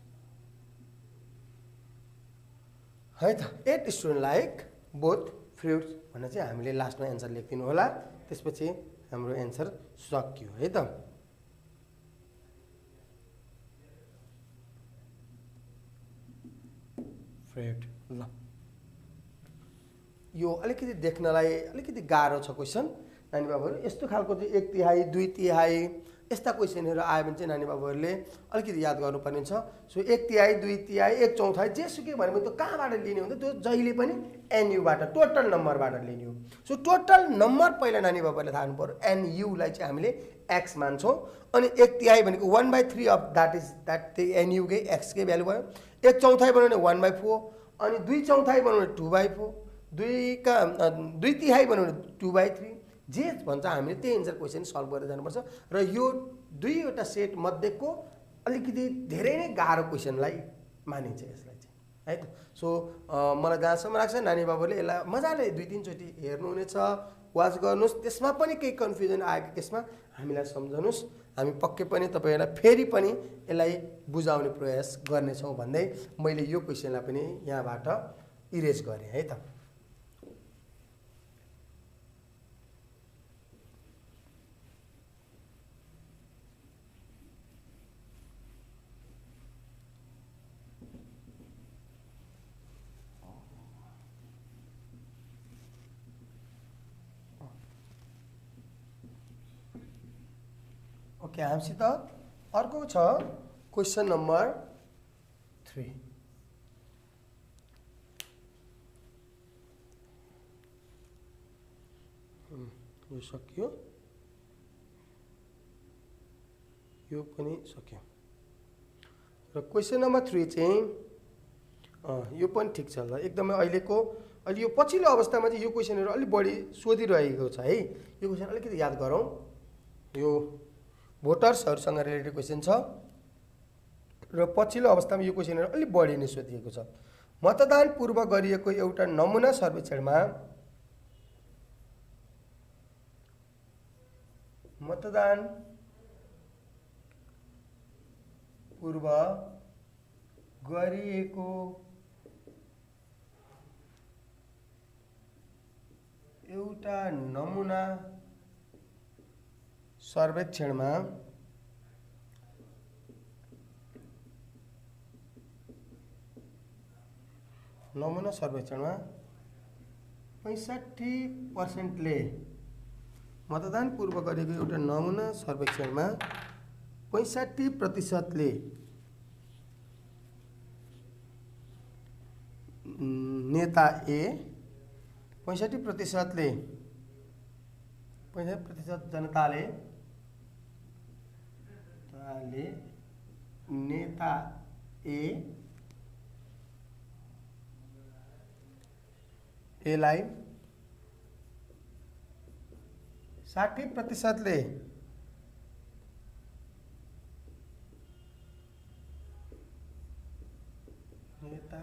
है त 8 स्टुडेन्ट लाइक बोथ फ्रुट्स भनेर चाहिँ हामीले लास्टमा एन्सर लेखिदिनु होला त्यसपछि हाम्रो एन्सर सकियो है त फ्रुट ल यो अलिकति देख्नलाई अलिकति गाह्रो छ क्वेसन नानी बाबुहरू यस्तो खालको चाहिँ 1/3 2/3 यस्ता क्वेसनहरू आयो भने चाहिँ नानी बाबुहरूले अलिकति याद गर्नुपर्ने छ सो 1/3 2/3 1/4 जेसुकै भने पनि त्यो कहाँबाट लिने हुन्छ त्यो जहिले पनि एनयुबाट टोटल नम्बरबाट लिने हो सो टोटल नम्बर पहिला नानी बाबुहरूले थाहा हुनु पर्यो एनयुलाई चाहिँ हामीले एक्स मान्छौँ अनि 1/3 भनेको 1/3 अफ द्याट एनयुकै एक्सकै भ्यालु भयो 1/4 बनाउने 1/4 अनि 2/4 बनाउने 2/4 2/3 बनाउने 2/3 जे भन्छ हामीले त्यही एन्सर क्वेसन सल्भ गरेर जानुपर्छ र यो दुईवटा सेट मध्येको अलिकति धेरै नै गाह्रो क्वेसनलाई मानिन्छ यसलाई चाहिँ है त सो मलाई जहाँसम्म लाग्छ नानी बाबुले यसलाई मजाले 2-3 चोटि हेर्नुहुनेछ वाच गर्नुहोस् त्यसमा पनि केही कन्फ्युजन आएको केसमा हामीलाई सम्झाउनुहोस् हामी पक्कै पनि तपाईँहरूलाई फेरि पनि यसलाई बुझाउने प्रयास गर्नेछौँ भन्दै मैले यो क्वेसनलाई पनि यहाँबाट इरेज गरेँ है त ओके हामीसित अर्को छ क्वेसन नम्बर 3। यो सक्यो, यो पनि सक्यो। र क्वेसन नम्बर 3 चाहिँ यो पनि ठिक छ ल, एकदमै अहिले यो पछिल्लो अवस्थामा चाहिँ यो क्वेसनहरू अलिक बढी सोधिरहेको छ है। यो क्वेसन अलिकति याद गरौँ। यो भोटर्सहरूसँग रिलेटेड क्वेसन छ र पछिल्लो अवस्थामा यो क्वेसनहरू अलिक बढी नै सोधिएको छ। मतदान पूर्व गरिएको एउटा नमुना सर्वेक्षणमा मतदान पूर्व गरिएको एउटा नमुना सर्वेक्षणमा नमुना सर्वेक्षणमा 65%ले मतदान पूर्व गरेको एउटा नमुना सर्वेक्षणमा 65%ले नेता ए 65%ले 65% जनताले नेता एलाई 60%ले नेता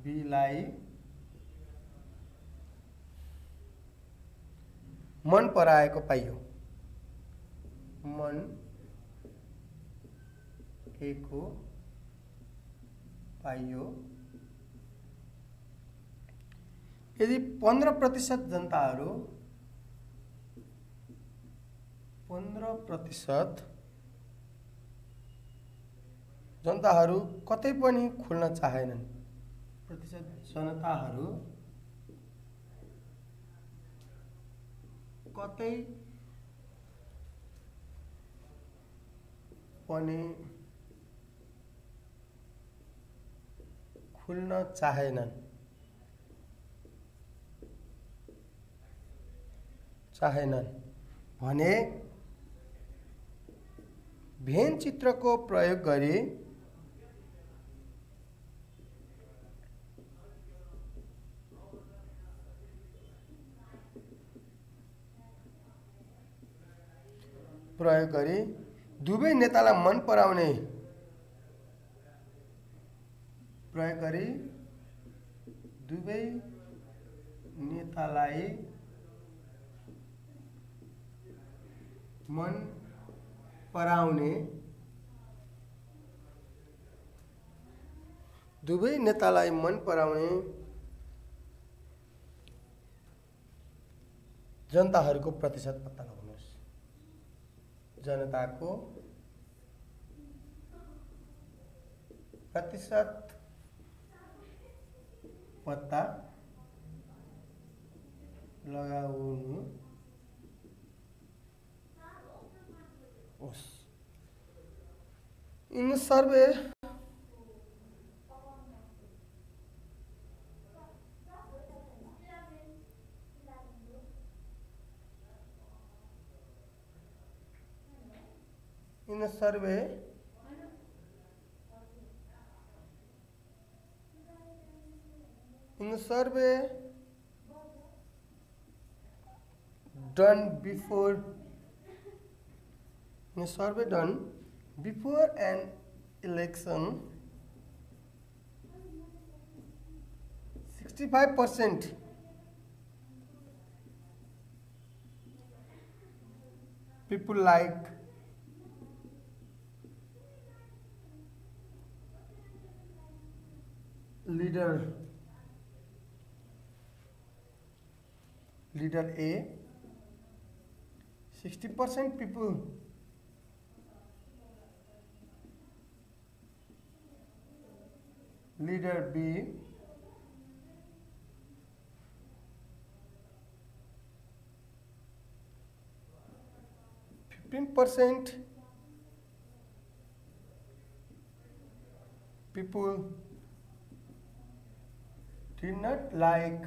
बीलाई मन पराएको पाइयो। मन एको पाइयो। यदि 15% जनताहरू 15% जनताहरू कतै पनि खुल्न चाहेनन्। प्रतिशत जनताहरू कतै पनि खुल्न चाहेनन् भने भेन चित्रको प्रयोग गरी दुवै नेतालाई मन पराउने दुवै नेतालाई मन पराउने जनताहरूको प्रतिशत पत्ता लगाउनुहोस्। जनताको प्रतिशत पत्ता लगाउनुहोस्। In survey done before an election, 65% people like leader A, 60% people leader B, 15% people did not like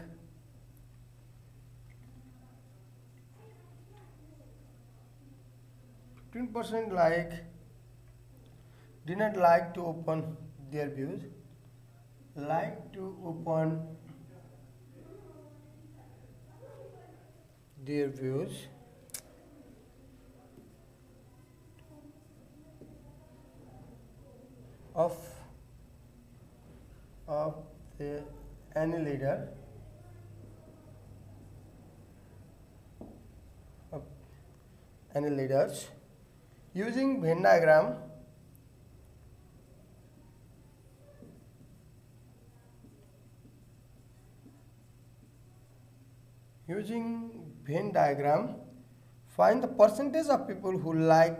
did not like to open their views, like to open their views of any leader of any leaders using Venn diagram find the percentage of people who like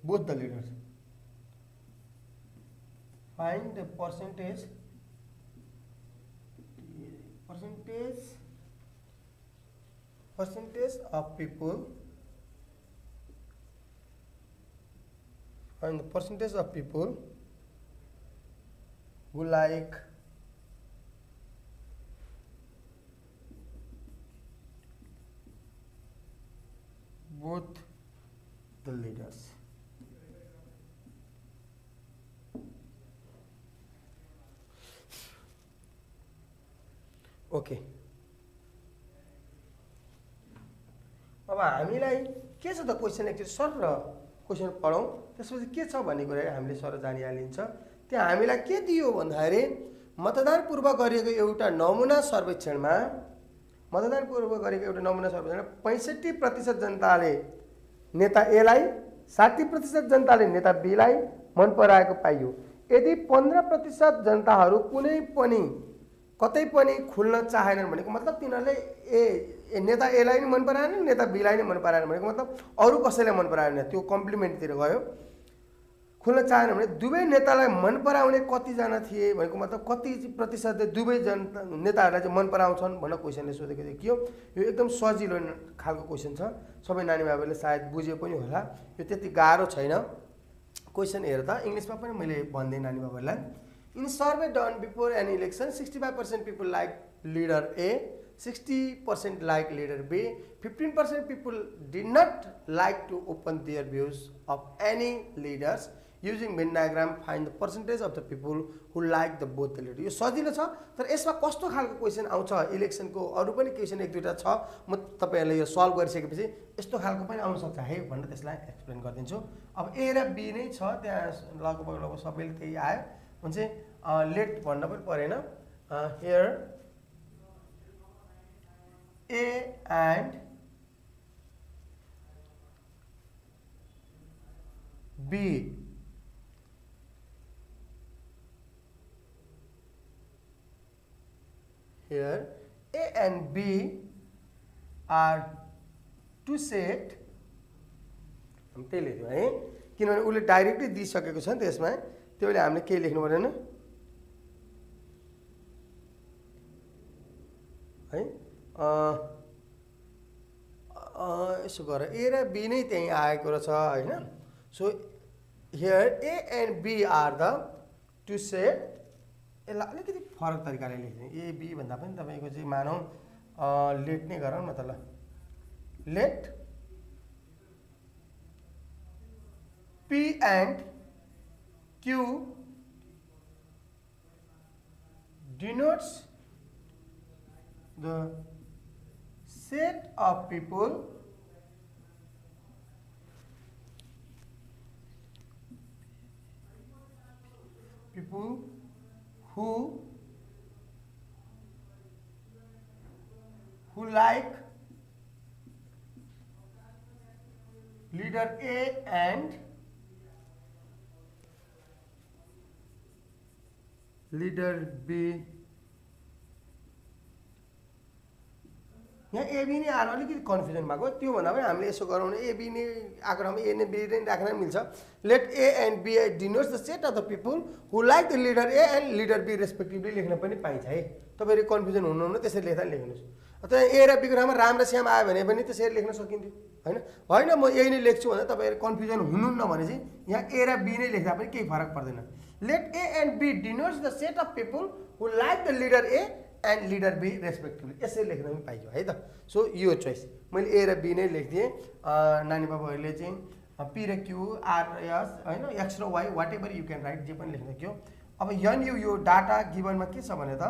both the leaders. Find the percentage of people. Find the percentage of people who like both the leaders. Okay अब हामीलाई के छ त question एकचोटि sir र question पढौँ त्यसपछि के छ भन्ने कुरा हामीले सर जानिहालिन्छ। त्यहाँ हामीलाई के दियो भन्दाखेरि मतदान पूर्व गरिएको एउटा नमुना सर्वेक्षणमा 65% जनताले नेता एलाई 60% जनताले नेता बीलाई मन पराएको पाइयो। यदि 15% जनताहरू कुनै पनि कतै पनि खुल्न चाहेनन् भनेको मतलब तिनीहरूले नेता एलाई नि मन पराएन नेता बीलाई नि मन पराएन भनेको मतलब अरू कसैलाई मन पराएन, त्यो कम्प्लिमेन्टतिर गयो। खुल्न चाहेन भने दुवै नेतालाई मन पराउने कतिजना थिए भनेको मतलब कति प्रतिशतले दुवै नेताहरूलाई चाहिँ मन पराउँछन् भनेर क्वेसनले सोधेको थियो। यो एकदम सजिलो खालको क्वेसन छ, सबै नानीबाबुले सायद बुझे पनि होला, यो त्यति गाह्रो छैन। क्वेसन हेर त इङ्ग्लिसमा पनि मैले भन्दै नानीबाबुहरूलाई। In survey done before an election, 65% people like leader A, 60% like leader B, 15% people did not like to open their views of any leaders. Using Venn diagram, find the percentage of the people who like the both the leaders. यो सजिलो छ, तर यसमा कस्तो खालको question आउँछ इलेक्सनको अरू पनि क्वेसन एक दुईटा छ, म तपाईहरुले यो सल्भ गरिसकेपछि यस्तो खालको पनि आउन सक्छ है भनेर त्यसलाई एक्सप्लेन गरिदिन्छु। अब ए र बी नै छ, त्यहाँ लगभग सबैले त्यही आयो हुन्छ। लेट भन्न पनि परेन। Here A and B here A and B are two set। हम त्यही लेख्यौँ है, किनभने उसले डाइरेक्टली दिइसकेको छ नि त्यसमा, त्यो भएर हामीले के लेख्नु पर्दैन है। यसो गर ए र बी नै त्यही आएको रहेछ हैन। So here A and B are the two set. यसलाई अलिकति फरक तरिकाले लेख्ने, ए बी भन्दा पनि तपाईको चाहिँ मानौँ लेट नै गरौँ न त ल। Let P and Q denotes the set of people who like leader A and leader B। यहाँ एबी नै आएर अलिकति कन्फ्युजन भएको, त्यो भन्दा पनि हामीले यसो गरौँ न, एबी नै आएको ठाउँमा ए नै बी नै राख्न मिल्छ। Let A and B denotes the set of the people who like the leader A and leader B respectively लेख्न पनि पाइन्छ है। तपाईँहरू कन्फ्युजन हुनुहुन्न त्यसरी लेख्दा लेख्नुहोस्। त्यहाँ ए र बीको ठाउँमा राम र श्याम आयो भने पनि त्यसरी लेख्न सकिन्थ्यो होइन। होइन म यही नै लेख्छु भन्दा तपाईँहरू कन्फ्युजन हुनुहुन्न भने चाहिँ यहाँ ए र बी नै लेख्दा पनि केही फरक पर्दैन। Let A and B denotes the set of people who like the leader A and leader B respectively. यसरी लेख्न पनि पाइयो है त। सो यो चोइस मैले ए र बी नै लेखिदिएँ। नानी बाबुहरूले चाहिँ पी र क्यू आर एस होइन एक्स र Y whatever you can write, जे पनि लेख्न सक्यो। अब एनयु यो डाटा गिभनमा के छ भने त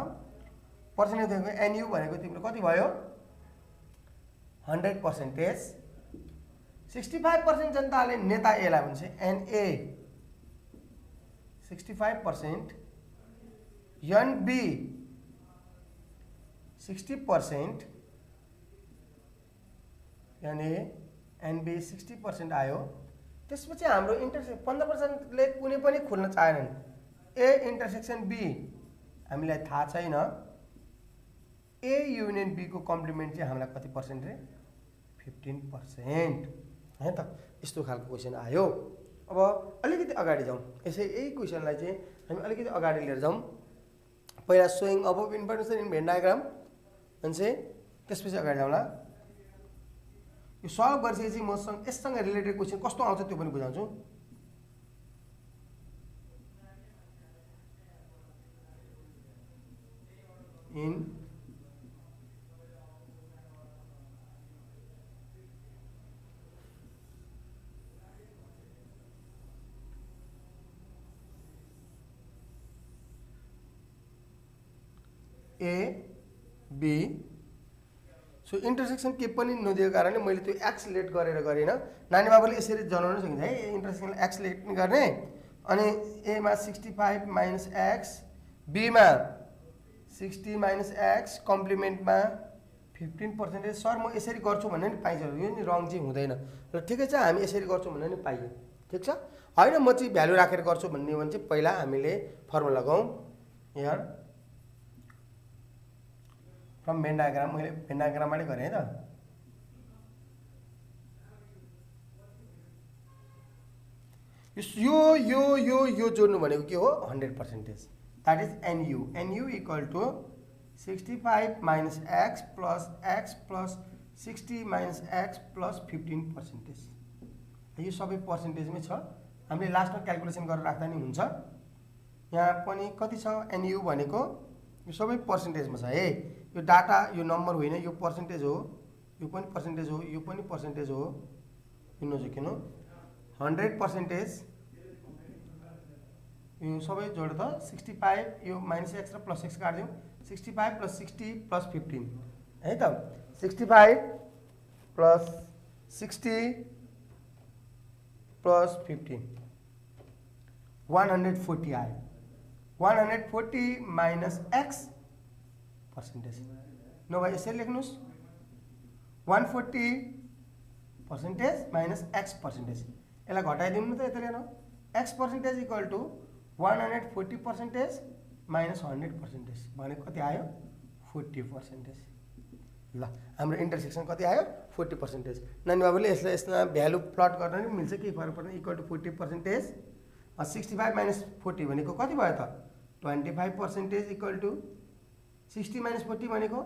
पर्सेन्टेज दिएको एनयु भनेको तिम्रो कति भयो 100%। 65% जनताले नेता एलाई भन्छ एनए 65%, एनबी 60%, यानी एनबी 60% आयो। त्यसपछि हाम्रो इन्टरसेक्सन 15%ले कुनै पनि खोल्न चाहेनन्। ए इन्टरसेक्सन बी हामीलाई थाहा छैन। ए युनियन बी को कम्प्लिमेन्ट चाहिँ हामीलाई कति पर्सेन्ट रे 15% है त। यस्तो खालको क्वेसन आयो। अब अलिकति अगाडि जाउँ। यसै यही क्वेसनलाई चाहिँ हामी अलिकति अगाडि लिएर जाउँ। पहिला showing above information in Venn diagram भन्छ, त्यसपछि अगाडि जाउँला। यो सल्भ गरिसकेपछि मसँग यससँग रिलेटेड क्वेसन कस्तो आउँछ त्यो पनि बुझाउँछु। In A B. So intersection के पनि नदिएको कारणले मैले त्यो एक्सलेट गरेर गरेन। नानी बाबुले यसरी जनाउन सकिन्छ है, इन्टरसेक्सनलाई एक्सलेट पनि गर्ने। अनि एमा 65 माइनस एक्स, बीमा 60 माइनस एक्स, कम्प्लिमेन्टमा 15%। सर म यसरी गर्छु भन्ने नि पाइन्छ, यो नि रङ चाहिँ हुँदैन। र ठिकै छ, हामी यसरी गर्छौँ भन्ने नि पाइयो, ठिक छ। होइन म चाहिँ भ्यालु राखेर गर्छु भन्ने हो भने चाहिँ पहिला हामीले फर्मुला लगाउँ। यहाँ फ्रम भेन डायग्राम, मैले भेन डायग्रामबाटै गरेँ है त। यो यो यो यो जोड्नु भनेको के हो 100%। That is NU. NU equal to 65 minus X plus 60 minus X plus 15%। यो सबै पर्सेन्टेजमै छ। हामीले लास्टमा क्यालकुलेसन गरेर राख्दा नि हुन्छ। यहाँ पनि कति छ एनयु भनेको यो सबै पर्सेन्टेजमा छ है। यो डाटा यो नम्बर होइन, यो पर्सेन्टेज हो, यो पनि पर्सेन्टेज हो, यो पनि पर्सेन्टेज हो। यो नझुकिनु 100%। यो सबै जोड्दा 65, यो माइनस एक्स र प्लस एक्स काट्दिउँ। 65 प्लस 60 प्लस 15 है त। 65 प्लस 60 प्लस 15 140 आयो। 140 माइनस एक्स पर्सेन्टेज नभए यसरी लेख्नुहोस् 140% माइनस एक्स पर्सेन्टेज। यसलाई घटाइदिउँ न त, यता ल्याउनु। X percentage equal to 140% minus 100% भनेको कति आयो 40%। ल हाम्रो इन्टरसेक्सन कति आयो 40%। नानी बाबुले यसलाई यसमा भ्यालु प्लट गर्न नि मिल्छ, के फरक पर्दैन। Equal to 40%। 65 माइनस 40 भनेको कति भयो त 25% इक्वल टु 60 माइनस 40 भनेको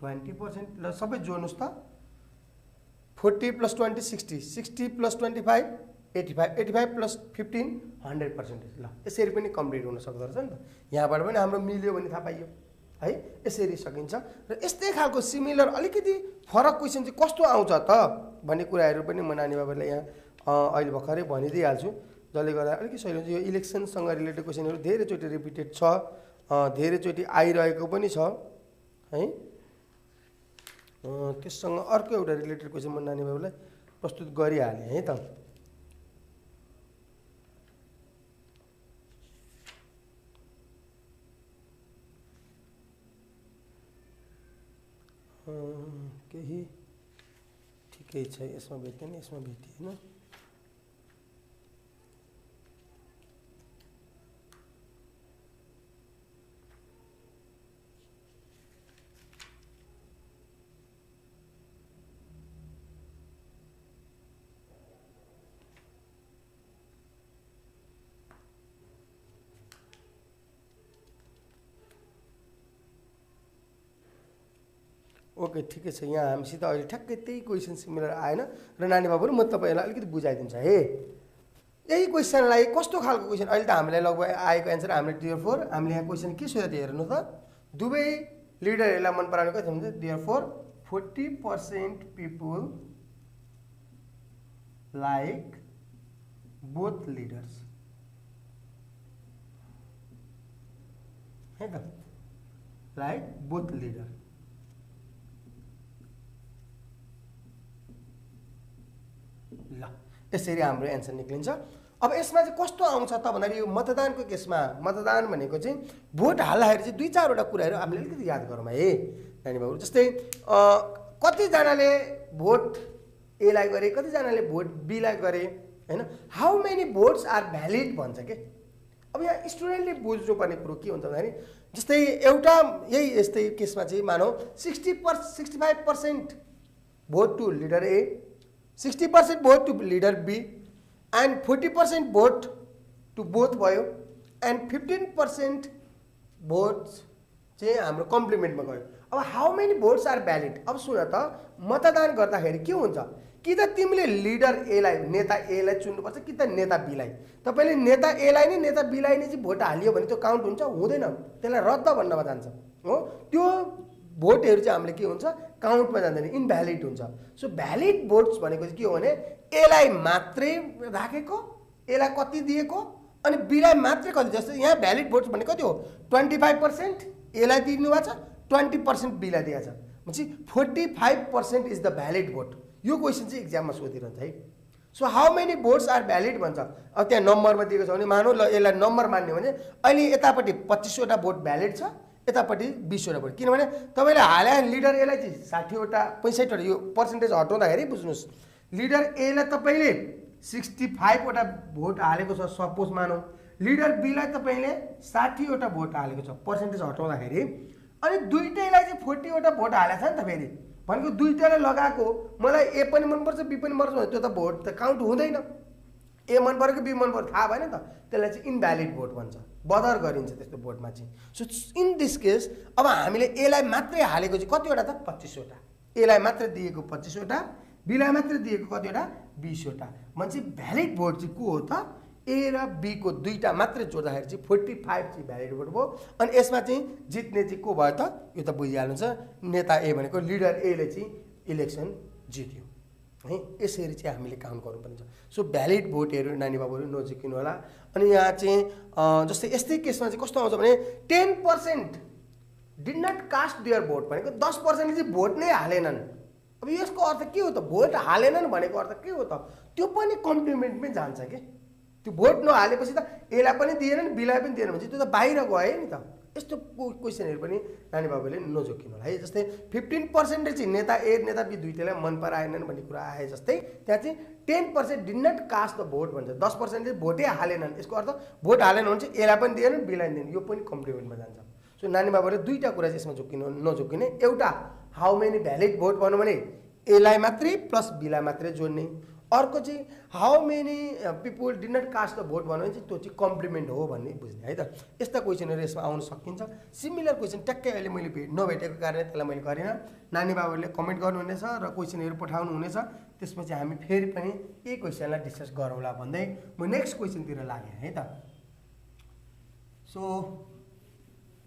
20%। ल सबै जोड्नुहोस् त। 40 प्लस 20 60, 60 प्लस 25 85, 85 प्लस 15 100%। ल यसरी पनि कम्प्लिट हुन सक्दो रहेछ नि त। यहाँबाट पनि हाम्रो मिल्यो भने थाहा पाइयो है, यसरी सकिन्छ। र यस्तै खालको सिमिलर अलिकति फरक क्वेसन चाहिँ कस्तो आउँछ त भन्ने कुराहरू पनि म नानी बाबालाई यहाँ अहिले भर्खरै भनिदिइहाल्छु, जसले गर्दा अलिकति सजिलो हुन्छ। यो इलेक्सनसँग रिलेटेड क्वेसनहरू धेरैचोटि रिपिटेड छ, धेरैचोटि आइरहेको पनि छ है। त्यससँग अर्को एउटा रिलेटेड क्वेसन म नानी बाबुलाई प्रस्तुत गरिहालेँ है त। केही ठिकै छ, यसमा भेटेन, यसमा भेटिएन। ओके ठिकै छ। यहाँ हामीसित अहिले ठ्याक्कै त्यही क्वेसन सिमिलर आएन र नानी बाबु म तपाईँहरूलाई अलिकति बुझाइदिन्छ है। यही क्वेसनलाई कस्तो खालको क्वेसन अहिले त हामीलाई लगभग आएको एन्सर हामीले देयरफोर हामीले यहाँ क्वेसन के सोधेको थियो हेर्नु त दुवै लिडरहरूलाई मन पराउने कति हुन्छ therefore 40% people like both leaders है त लाइक बोथ लिडर ल यसरी हाम्रो एन्सर निक्लिन्छ अब यसमा चाहिँ कस्तो आउँछ त भन्दाखेरि यो मतदानको केसमा मतदान भनेको चाहिँ भोट हाल्दाखेरि चाहिँ 2-4 वटा कुराहरू हामीले अलिकति याद गरौँ है नानी बाबु जस्तै कतिजनाले भोट एलाई गरे कतिजनाले भोट बीलाई गरे हैन how many votes are valid भन्छ के अब यहाँ स्टुडेन्टले बुझ्नुपर्ने कुरो के हुन्छ भन्दाखेरि जस्तै एउटा यही यस्तै केसमा चाहिँ मानौ 65% vote to leader A 60% vote to leader B and 40% vote to both भयो and 15% votes चाहिँ हाम्रो कम्प्लिमेन्टमा गयो अब how many votes are valid अब सुन त मतदान गर्दाखेरि के हुन्छ कि त तिमीले लिडर ए लाई नेता ए लाई चुन्नुपर्छ कि त नेता बी लाई तपाईले नेता ए लाई नै नेता बी लाई नै चाहिँ भोट हालियो भने त्यो काउन्ट हुन्छ हुँदैन त्यसलाई रद्द भन्नमा जान्छ हो त्यो भोटहरु चाहिँ हामीले के हुन्छ काउन्टमा जाँदैन इनभ्यालिड हुन्छ सो भ्यालिड भोट्स भनेको चाहिँ के हो भने ए लाई मात्रै राखेको ए लाई कति दिएको अनि बी लाई मात्रै कति जस्तो यहाँ भ्यालिड भोट्स भनेको कति हो 25% ए लाई दिनु भएको छ 20% बी लाई दिएको छ भनेपछि 45% इज द भ्यालिड भोट यो क्वेशन चाहिँ एक्जाममा सोधिरहन्छ है so how many votes are valid भन्छ अब त्यहाँ नम्बरमा दिएको छ भने मानौ ल यसलाई नम्बर मान्ने भने अहिले यतापट्टि 25 वटा भोट भ्यालिड छ यतापट्टि 20 वटा भोट किनभने तपाईले हाले लिडर ए लाई चाहिँ 60 वटा 65 वटा यो पर्सेन्टेज हटाउँदाखेरि बुझ्नुस् लिडर ए लाई तपाईले 65 वटा भोट हालेको छ सपोज मानौ लिडर बी लाई तपाईले 60 वटा भोट हालेको छ पर्सेन्टेज हटाउँदाखेरि अनि दुईटैलाई चाहिँ 40 वटा भोट हालेछ नि त फेरि भनेको दुईटैले लगाएको मलाई ए पनि मन पर्छ बी पनि मन पर्छ त्यो त भोट त काउन्ट हुँदैन ए मन पर्यो कि बी मन पर्यो थाहा भएन त त्यसलाई चाहिँ इनभ्यालिड भोट भन्छ बदर गरिन्छ त्यस्तो भोटमा चाहिँ सो इन दिस केस अब हामीले ए लाई मात्रै हालेको चाहिँ कतिवटा त 25 वटा ए लाई मात्रै दिएको 25 वटा बी लाई मात्रै दिएको कतिवटा 20 वटा म्हणजे भ्यालिड भोट चाहिँ को हो त ए र बी को दुईटा मात्रै जोड्दाखेरि चाहिँ 45 चाहिँ भ्यालिड भोट भयो अनि यसमा चाहिँ जित्ने चाहिँ को भयो त यो त बुझिहाल्नुहुन्छ नेता ए भनेको लिडर ए ले चाहिँ इलेक्सन जित्यो है यसरी चाहिँ हामीले काउन्ट गर्नुपर्ने छ सो भ्यालिड भोटहरु नानी बाबुहरु नजिकिनु होला अनि यहाँ चाहिँ जस्तै यस्तै केसमा चाहिँ कस्तो आउँछ भने 10% did not cast their vote भनेको 10% चाहिँ भोट नै हालेनन् अब यसको अर्थ के हो त भोट हालेनन् भनेको अर्थ के हो त त्यो पनि कम्प्लिमेन्टमै जान्छ के त्यो भोट नहालेपछि त ए लाई पनि दिएनन् बी लाई पनि दिएन भने त्यो त बाहिर गयो नि त यस्तो क्वेशनहरु पनि नानी बाबुले नजोकिनु होला है जस्तै 15% चाहिँ नेता ए नेता बी दुईटैलाई मन पराएनन् भन्ने कुरा आए जस्तै त्यहाँ चाहिँ 10% did not cast the vote भन्छ 10% चाहिँ भोटै हालेनन् यसको अर्थ भोट हालेन भने चाहिँ ए लाई पनि दिएनन् बी लाई दिएनन् यो पनि कम्प्लिमेन्टमा जान्छ सो नानी बाबुले दुईटा कुरा चाहिँ यसमा जोकिनु नजोकिने एउटा हाउ मेनी भ्यालिड भोट भन्नु भने ए लाई मात्रै प्लस बी लाई मात्रै जोड्ने अर्को चाहिँ how many people did not cast the vote भन्नु भने चाहिँ त्यो चाहिँ कम्प्लिमेन्ट हो भन्ने बुझ्ने है त यस्ता क्वेशनहरु यसमा आउन सकिन्छ सिमिलर क्वेशन ट्याक्कै अहिले मैले नभेटेको कारणले त्यसलाई मैले गरिन नानी बाबुले कमेन्ट गर्नुहुनेछ र क्वेशनहरु पठाउनु हुनेछ त्यसपछि हामी फेरि पनि यही क्वेशनलाई डिस्कस गरौँला भन्दै म नेक्स्ट क्वेशनतिर लागे है त सो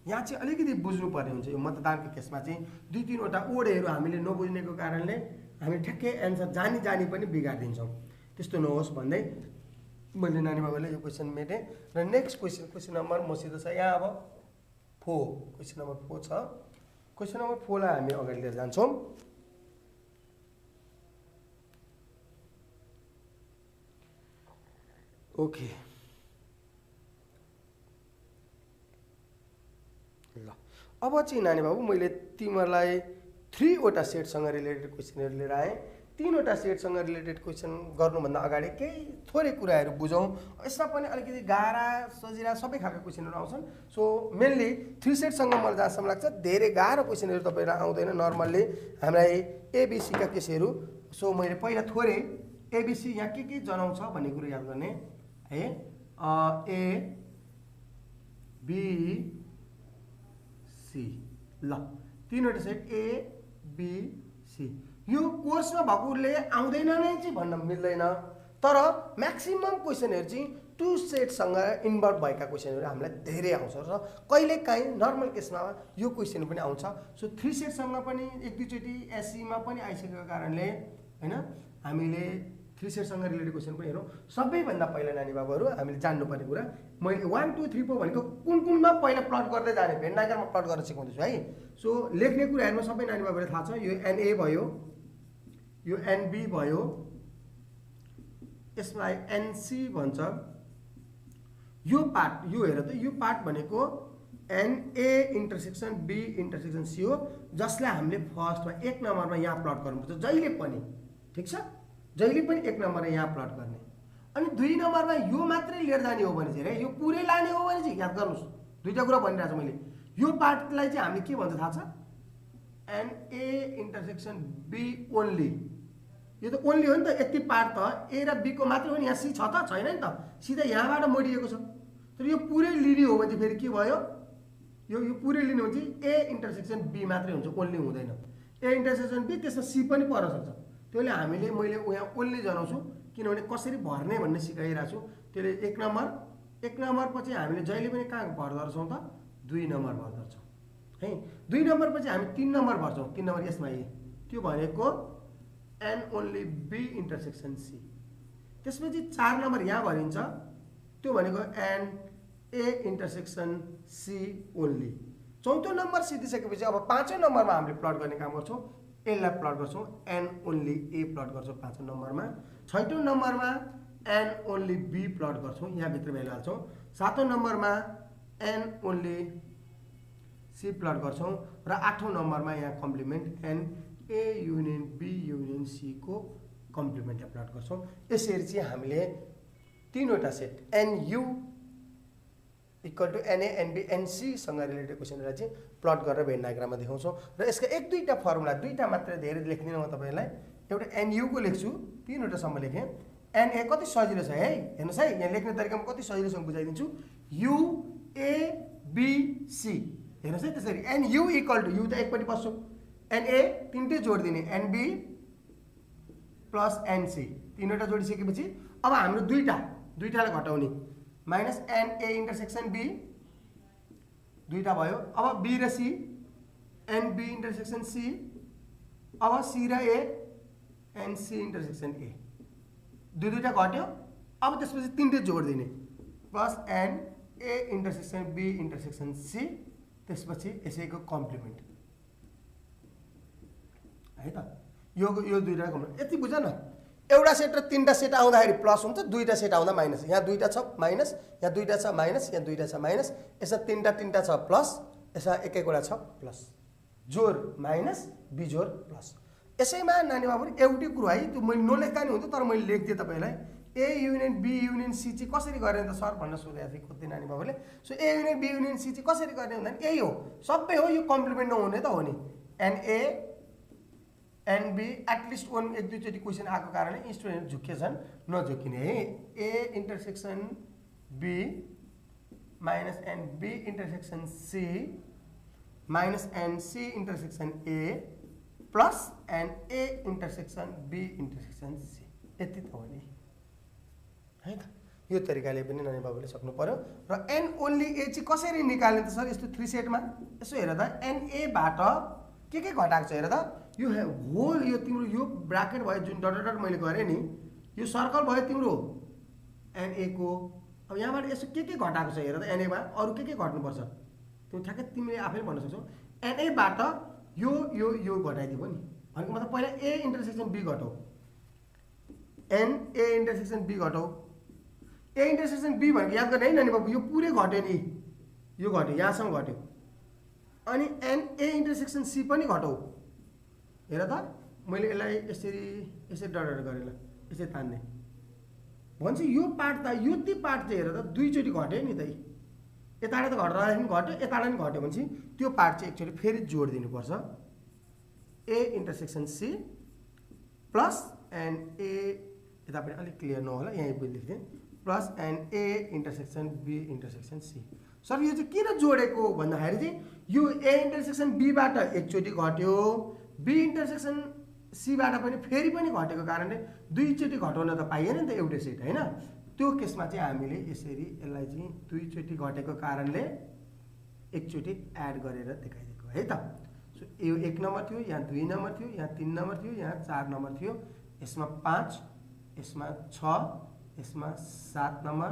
यहाँ चाहिँ अलिकति बुझ्नु पर्ने हुन्छ यो मतदानको केसमा चाहिँ 2-3 वटा ओडहरु हामीले नबुझ्नेको कारणले हामी ठ्याक्कै एन्सर जानी पनि बिगार्दिन्छौँ त्यस्तो नहोस् भन्दै मैले नानी बाबुले यो क्वेशन मेटे र नेक्स्ट क्वेशन नम्बर मसित छ यहाँ अब 4 क्वेशन नम्बर 4 छ क्वेशन नम्बर 4 लाई हामी अगाडि लिएर जान्छौँ ओके ल अब चाहिँ नानी बाबु मैले तिमीलाई 3 वटा सेटसँग रिलेटेड क्वेशनहरु लिएर आए 3 वटा सेटसँग रिलेटेड क्वेशन गर्नुभन्दा अगाडि केही थोरै कुराहरु बुझौं यसमा पनि अलिकति गाह्रा सजिला सबै खालको क्वेशनहरु आउँछन् सो मेनली 3 सेटसँग मलाई जहाँसम्म लाग्छ धेरै गाह्रो क्वेशनहरु तपाईलाई आउँदैन नर्मल्ली हामीलाई एबीसी का केसहरु सो मैले पहिला थोरै एबीसी यहाँ के जनाउँछ भन्ने कुरा याद गर्ने है ए बी सी ल 3 वटा सेट ए बी सी यो कोर्समा भएकोले आउँदैन नै चाहिँ भन्न मिल्दैन तर म्याक्सिमम क्वेसनहरू चाहिँ टु सेटसँग इन्भल्भ भएका क्वेसनहरू हामीलाई धेरै आउँछ र कहिलेकाहीँ नर्मल केसमा यो क्वेसन पनि आउँछ। सो 3 सेटसँग पनि एक दुईचोटि एससीमा पनि आइसकेको कारणले हैन हामीले 3 सेटसँग रिलेटेड क्वेसन पनि हेरौँ। सबैभन्दा पहिला नानी बाबुहरू हामीले जान्नुपर्ने कुरा मैले 1 2 3 4 भनेको कुनमा पहिला प्लट गर्दै जाने भेन डायग्राममा प्लट गर्न सिकाउँदैछु है। सो लेख्ने कुराहरूमा सबै नानी बाबुहरूलाई थाहा छ, यो एनए भयो, यो एनबी भयो, यसलाई एनसी भन्छ। यो पार्ट यो हेर त, यो पार्ट भनेको N A intersection B intersection C हो, जसलाई हामीले फर्स्टमा 1 नम्बरमा यहाँ प्लट गर्नुपर्छ जहिले पनि, ठिक छ, जहिले पनि 1 नम्बरमा यहाँ प्लट गर्ने। अनि 2 नम्बरमा यो मात्रै लिएर जाने हो भने चाहिँ यो पुरै लाने हो भने चाहिँ याद गर्नुहोस्, दुईटा कुरा भनिरहेको छु मैले। यो पार्टलाई चाहिँ हामीले के भन्छ थाहा छ, एनए इन्टरसेक्सन बी ओन्ली। यो त ओन्ली हो नि त, यति पार्ट त ए र बी को मात्रै हो नि, यहाँ सी छ त छैन नि त, सिधा यहाँबाट मोडिएको छ। तर यो पुरै लिने हो भने चाहिँ फेरि के भयो, यो पुरै लिने हो भने चाहिँ ए इन्टरसेक्सन बी मात्रै हुन्छ, ओन्ली हुँदैन। ए इन्टरसेक्सन बी त्यसमा सी पनि पर्न सक्छ। त्यसले हामीले मैले यहाँ ओन्ली जनाउँछु किनभने कसरी भर्ने भन्ने सिकाइरहेको छु। त्यसले 1 नम्बर पछि हामीले जहिले पनि कहाँ भर्दछौँ त 2 नम्बर भर्दछौँ है। 2 नम्बर पछि हामी 3 नम्बर भर्छौँ, 3 नम्बर यसमा ए, त्यो भनेको N only B intersection C. त्यसपछि 4 नम्बर यहाँ भरिन्छ, त्यो भनेको N A intersection C only. चौथो नम्बर सिधिसकेपछि अब 5औं नम्बरमा हामीले प्लट गर्ने काम गर्छौँ, एनलाई प्लट गर्छौँ, एन ओन्ली ए प्लट गर्छौँ 5औं नम्बरमा। 6औं नम्बरमा एन ओन्ली बी प्लट गर्छौँ, यहाँभित्र भ्यालु हाल्छौँ। 7औं नम्बरमा एन ओन्ली सी प्लट गर्छौँ र 8औं नम्बरमा यहाँ complement N A union B union C को कम्प्लिमेन्टलाई प्लट गर्छौँ। यसरी चाहिँ हामीले 3वटा set NU equal to NA NB एनसीसँग रिलेटेड क्वेसनहरूलाई चाहिँ प्लट गरेर भेन डायग्राममा देखाउँछौँ। र यसका 1-2टा फर्मुला, 2टा मात्रै धेरै लेख्दिनँ म तपाईँलाई। एउटा एनयूको लेख्छु, 3वटासम्म लेखेँ। एनए कति सजिलो छ है, हेर्नुहोस् है, यहाँ लेख्ने तरिकामा कति सजिलोसँग बुझाइदिन्छु। युएबिसी हेर्नुहोस् है, त्यसरी एनयू इक्वल टु यु त एकपट्टि बस्छु, एनए 3टै जोडिदिने, एनबी प्लस एनसी 3वटा जोडिसकेपछि अब हाम्रो दुईटालाई घटाउने, माइनस एनए इन्टरसेक्सन बी 2टा भयो। अब बी र सी, एनबी इन्टरसेक्सन सी, अब सी र ए, एनसी इन्टरसेक्सन ए, दुईटा घट्यो। अब त्यसपछि 3टै जोडिदिने, plus NA intersection B intersection C, त्यसपछि यसैको कम्प्लिमेन्ट है त। यो 2टा कम्प्लिमेन्ट यति बुझ न। एउटा सेट र 3टा सेट आउँदाखेरि प्लस हुन्छ, 2टा सेट आउँदा माइनस। यहाँ 2टा छ माइनस, यहाँ 2टा छ माइनस, यहाँ 2टा छ माइनस, यसमा 3टा छ प्लस, यसमा एक-एकवटा छ प्लस। जोड माइनस, बिजोड प्लस। यसैमा नानी बाबु एउटै कुरो है, त्यो मैले नलेख्दा नि हुन्थ्यो, तर मैले लेखिदिएँ तपाईँलाई। A union B union C चाहिँ कसरी गर्ने त सर भन्न सोधेको थिएँ कति नानी बाबुले। So A union B union C चाहिँ कसरी गर्ने भन्दा यही हो, सबै हो, यो कम्प्लिमेन्ट नहुने त हो नि। एनए एनबी एटलिस्ट 1-2चोटि क्वेसन आएको कारणले स्टुडेन्ट झुक्केछन्, नझुक्किने है। A intersection B minus N B intersection C minus N C intersection A plus NA intersection B intersection C, यति त हो नि है त। यो तरिकाले पनि नानी बाबुले सक्नु पर्यो। र एन ओन्ली ए चाहिँ कसरी निकाल्ने त सर यस्तो 3 सेटमा? यसो हेर त, एनएबाट के घटाएको छ हेर त। यो होल, यो तिम्रो यो ब्राकेट भयो जुन डट मैले गरेँ नि, यो सर्कल भयो तिम्रो एनए को। अब यहाँबाट यसो के घटाएको छ हेर त, एनएमा अरू के घट्नुपर्छ त्यो ठ्याक्कै तिमीले आफै भन्न सक्छौ। एनएबाट यो घटाइदियो नि भनेको मतलब पहिला ए इन्टरसेक्सन बी घटाऊ, एनए इन्टरसेक्सन बी घटाऊ। ए इन्टरसेक्सन बी भनेको याद गर्ने है नानी बाबु, यो पुरै घट्यो नि, यो घट्यो, यहाँसम्म घट्यो। अनि एनए इन्टरसेक्सन सी पनि घटाऊ। हेर त, मैले यसलाई यसरी डट गरेँ ल, यसरी तान्ने भन्छ। यो पार्ट त यो पार्ट चाहिँ हेर त 2चोटि घट्यो नि त, यताबाट त घट्दाखेरि घट्यो, यताबाट पनि घट्यो भनेपछि त्यो पार्ट चाहिँ एकचोटि फेरि जोडिदिनुपर्छ। A intersection C plus NA, यतापट्टि अलिक क्लियर नहोला, यहीँ लेख्थेँ, plus NA intersection B intersection C. Sir यो चाहिँ किन जोडेको भन्दाखेरि चाहिँ यो ए इन्टरसेक्सन बीबाट एकचोटि घट्यो, बी इन्टरसेक्सन सीबाट पनि फेरि पनि घटेको कारणले दुईचोटि घटाउन त पाइएन नि त एउटै सेट हैन। त्यो केसमा चाहिँ हामीले यसरी यसलाई चाहिँ दुईचोटि घटेको कारणले एकचोटि एड गरेर देखाइदिएको है त। सो यो 1 नम्बर थियो, यहाँ 2 नम्बर थियो, यहाँ 3 नम्बर थियो, यहाँ 4 नम्बर थियो, यसमा 5, यसमा 6, यसमा 7 नम्बर,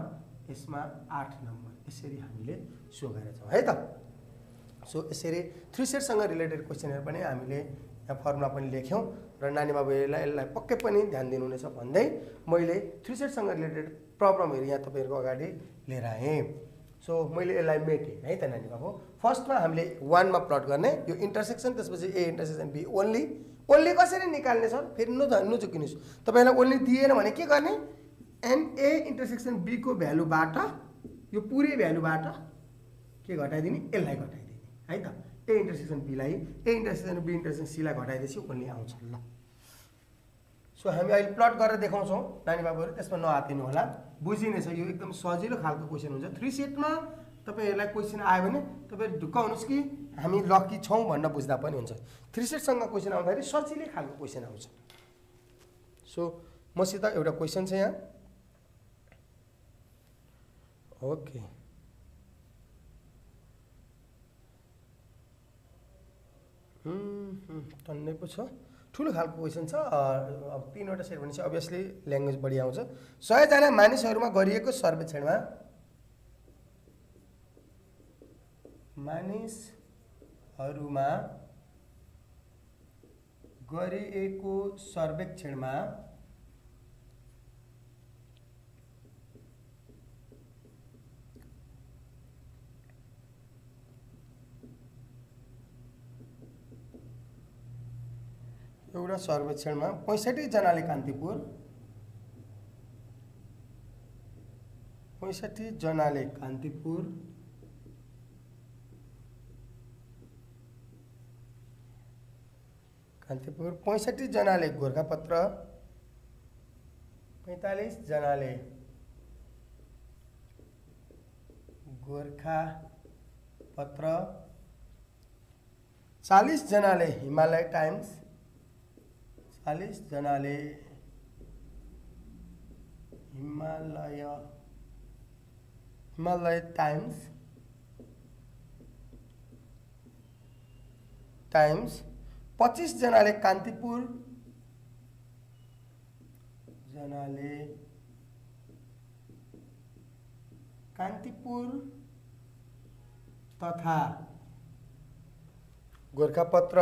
यसमा 8 नम्बर, यसरी हामीले सो गरेछौँ है त। सो यसरी 3 सेटसँग रिलेटेड क्वेसनहरू पनि हामीले यहाँ फर्मुला पनि लेख्यौँ र नानी बाबुहरूलाई यसलाई पक्कै पनि ध्यान दिनुहुनेछ भन्दै मैले 3 सेटसँग रिलेटेड प्रब्लमहरू यहाँ तपाईँहरूको अगाडि लिएर आएँ। सो मैले यसलाई मेटेँ है त नानी बाबु। फर्स्टमा हामीले 1 मा प्लट गर्ने, यो इन्टरसेक्सन, त्यसपछि A intersection B only. Only कसरी निकाल्ने सर? फेरि नचुकिनुहोस्, तपाईँलाई ओन्ली दिएन भने के गर्ने? एन ए इन्टरसेक्सन बी को भ्यालुबाट यो पुरै भ्यालुबाट के घटाइदिने? यसलाई घटाइदिने है त। ए इन्टरसेक्सन बीलाई ए इन्टरसेक्सन बी इन्टरसेक्सन सीलाई घटाइदिएपछि ओन्ली आउँछ ल। सो हामी अहिले प्लट गरेर देखाउँछौँ नानी बाबुहरू, त्यसमा नआतिनु होला, बुझिनेछ। यो एकदम सजिलो खालको क्वेसन हुन्छ। 3 सेटमा तपाईँहरूलाई क्वेसन आयो भने तपाईँ ढुक्क हुनुहोस् कि हामी लकी छौँ भन्न बुझ्दा पनि हुन्छ। 3 सेटसँग क्वेसन आउँदाखेरि सजिलै खालको क्वेसन आउँछ। सो मसित एउटा क्वेसन छ यहाँ। ओके, टन्नै पो छ, ठुलो खालको क्वेसन छ। अब 3वटा सेट भनेपछि अभियसली ल्याङ्ग्वेज बढी आउँछ। 100 जना मानिसहरूमा गरिएको सर्वेक्षणमा एउटा सर्वेक्षणमा 65 जनाले कान्तिपुर, 65 जनाले कान्तिपुर, 65 जनाले गोरखापत्र, 45 जनाले गोरखापत्र, 40 जनाले हिमालय टाइम्स, 40 जनाले हिमालय टाइम्स, 25 जनाले कान्तिपुर तथा गोरखापत्र,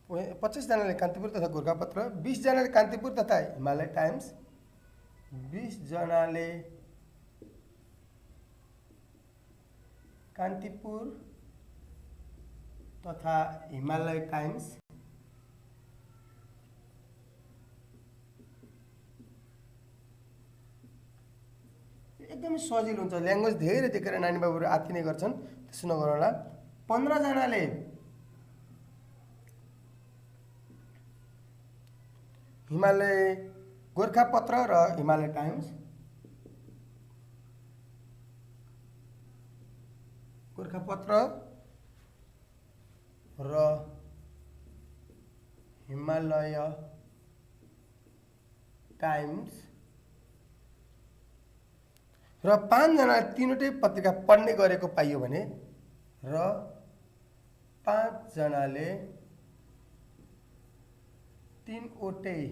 25 जनाले कान्तिपुर तथा गोरखापत्र, 20 जनाले कान्तिपुर तथा हिमालय टाइम्स, 20 जनाले कान्तिपुर तथा हिमालय टाइम्स, एकदमै सजिलो हुन्छ। ल्याङ्ग्वेज धेरै देखेर नानी बाबुहरू आत्तिने गर्छन्, त्यसो नगर्नु होला। 15 जनाले हिमालय गोरखापत्र र हिमालय टाइम्स, गोरखापत्र र हिमालय टाइम्स र 5 जनाले तीनवटै पत्रिका पढ्ने गरेको पाइयो भने र 5 जनाले तीनवटै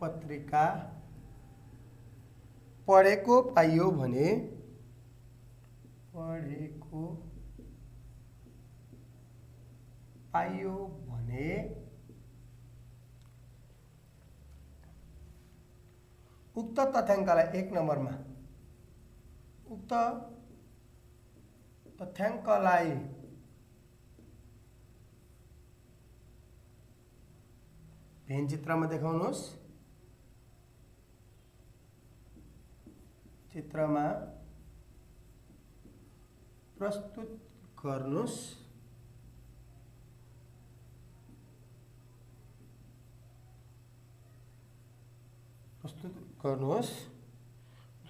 पत्रिका पढेको पाइयो भने उक्त तथ्याङ्कलाई 1 नम्बरमा उक्त तथ्याङ्कलाई भेन चित्रमा देखाउनुहोस्, चित्रमा प्रस्तुत गर्नुहोस्,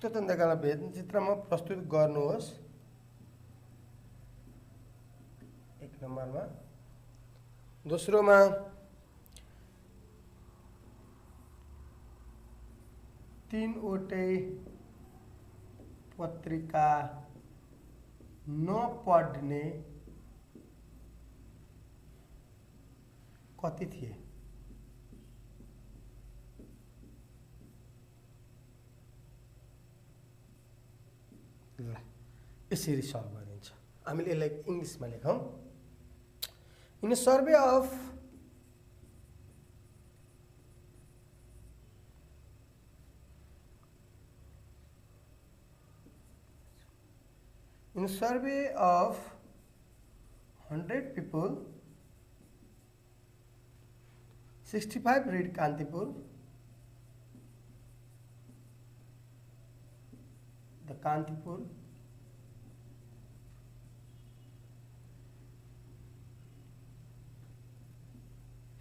उक्त तन्त्रकालाई भेद चित्रमा प्रस्तुत गर्नुहोस्। 1 नम्बरमा। दोस्रोमा तीनवटै पत्रिका नपढ्ने कति थिए? ल यसरी सल्भ गरिन्छ। हामीले यसलाई इङ्ग्लिसमा लेखौँ। In survey of In survey of 100 people, 65 read Kantipur. The Kantipur.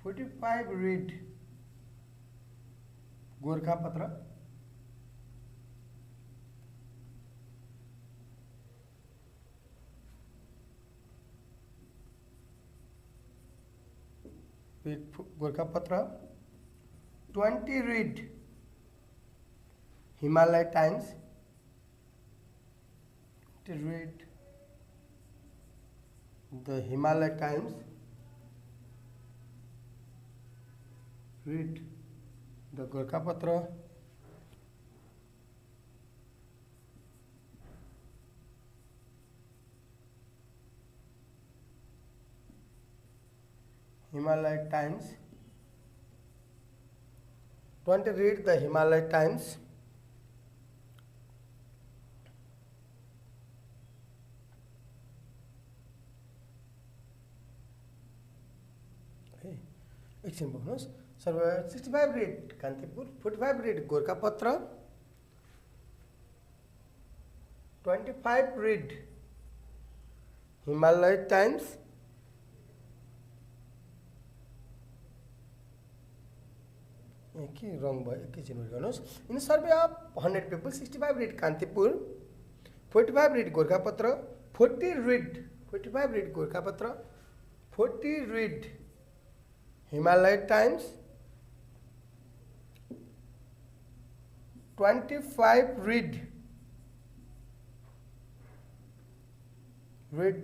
45 read Gorkhapatra. Gorkhapatra. 20 read Himalaya Times. To read the Himalaya Times. Read the Gorkhapatra. Himalaya Times. 20 read the Himalaya Times. एकछिन बस्नुहोस्। 65 read Kantipur, 45 read Gorkhapatra, 25 read Himalaya Times, के रङ भयो एकैछिन गर्नुहोस्। In survey of 100 people, 65 read Kantipur, 45 read Gorkhapatra, 45 read Gorkhapatra, 40 read Himalaya Times, 25 read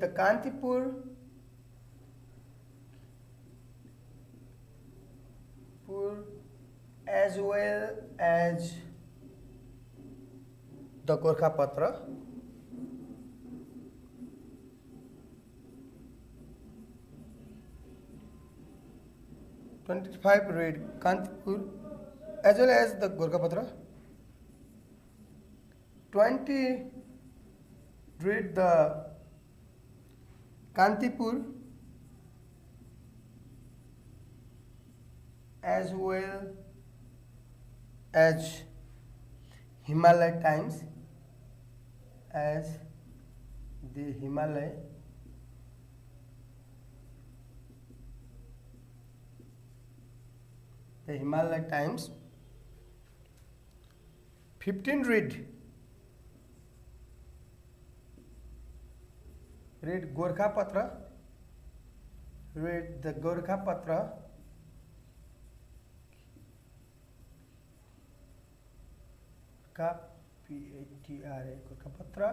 the Kantipur, as well as the Gorkhapatra. "25 read Kantipur as well as the Gorkhapatra. 20 read the Kantipur as well as Himalaya Times, as the Himalaya Times. 15 read Gorkhapatra, read the Gorkhapatra, Gorkhapatra,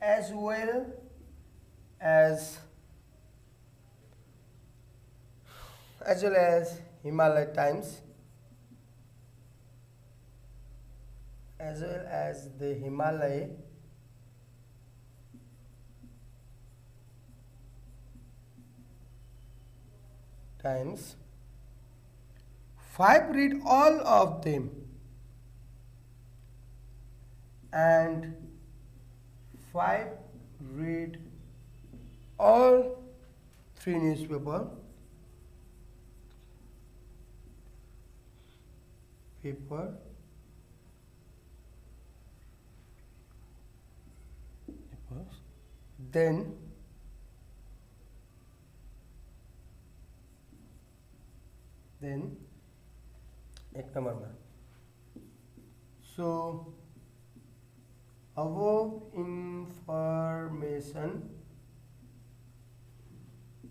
as well as Himalaya Times, as well as the Himalaya Times. 5 read all of them, and 5 read all 3 newspapers. Then 1 number. So above information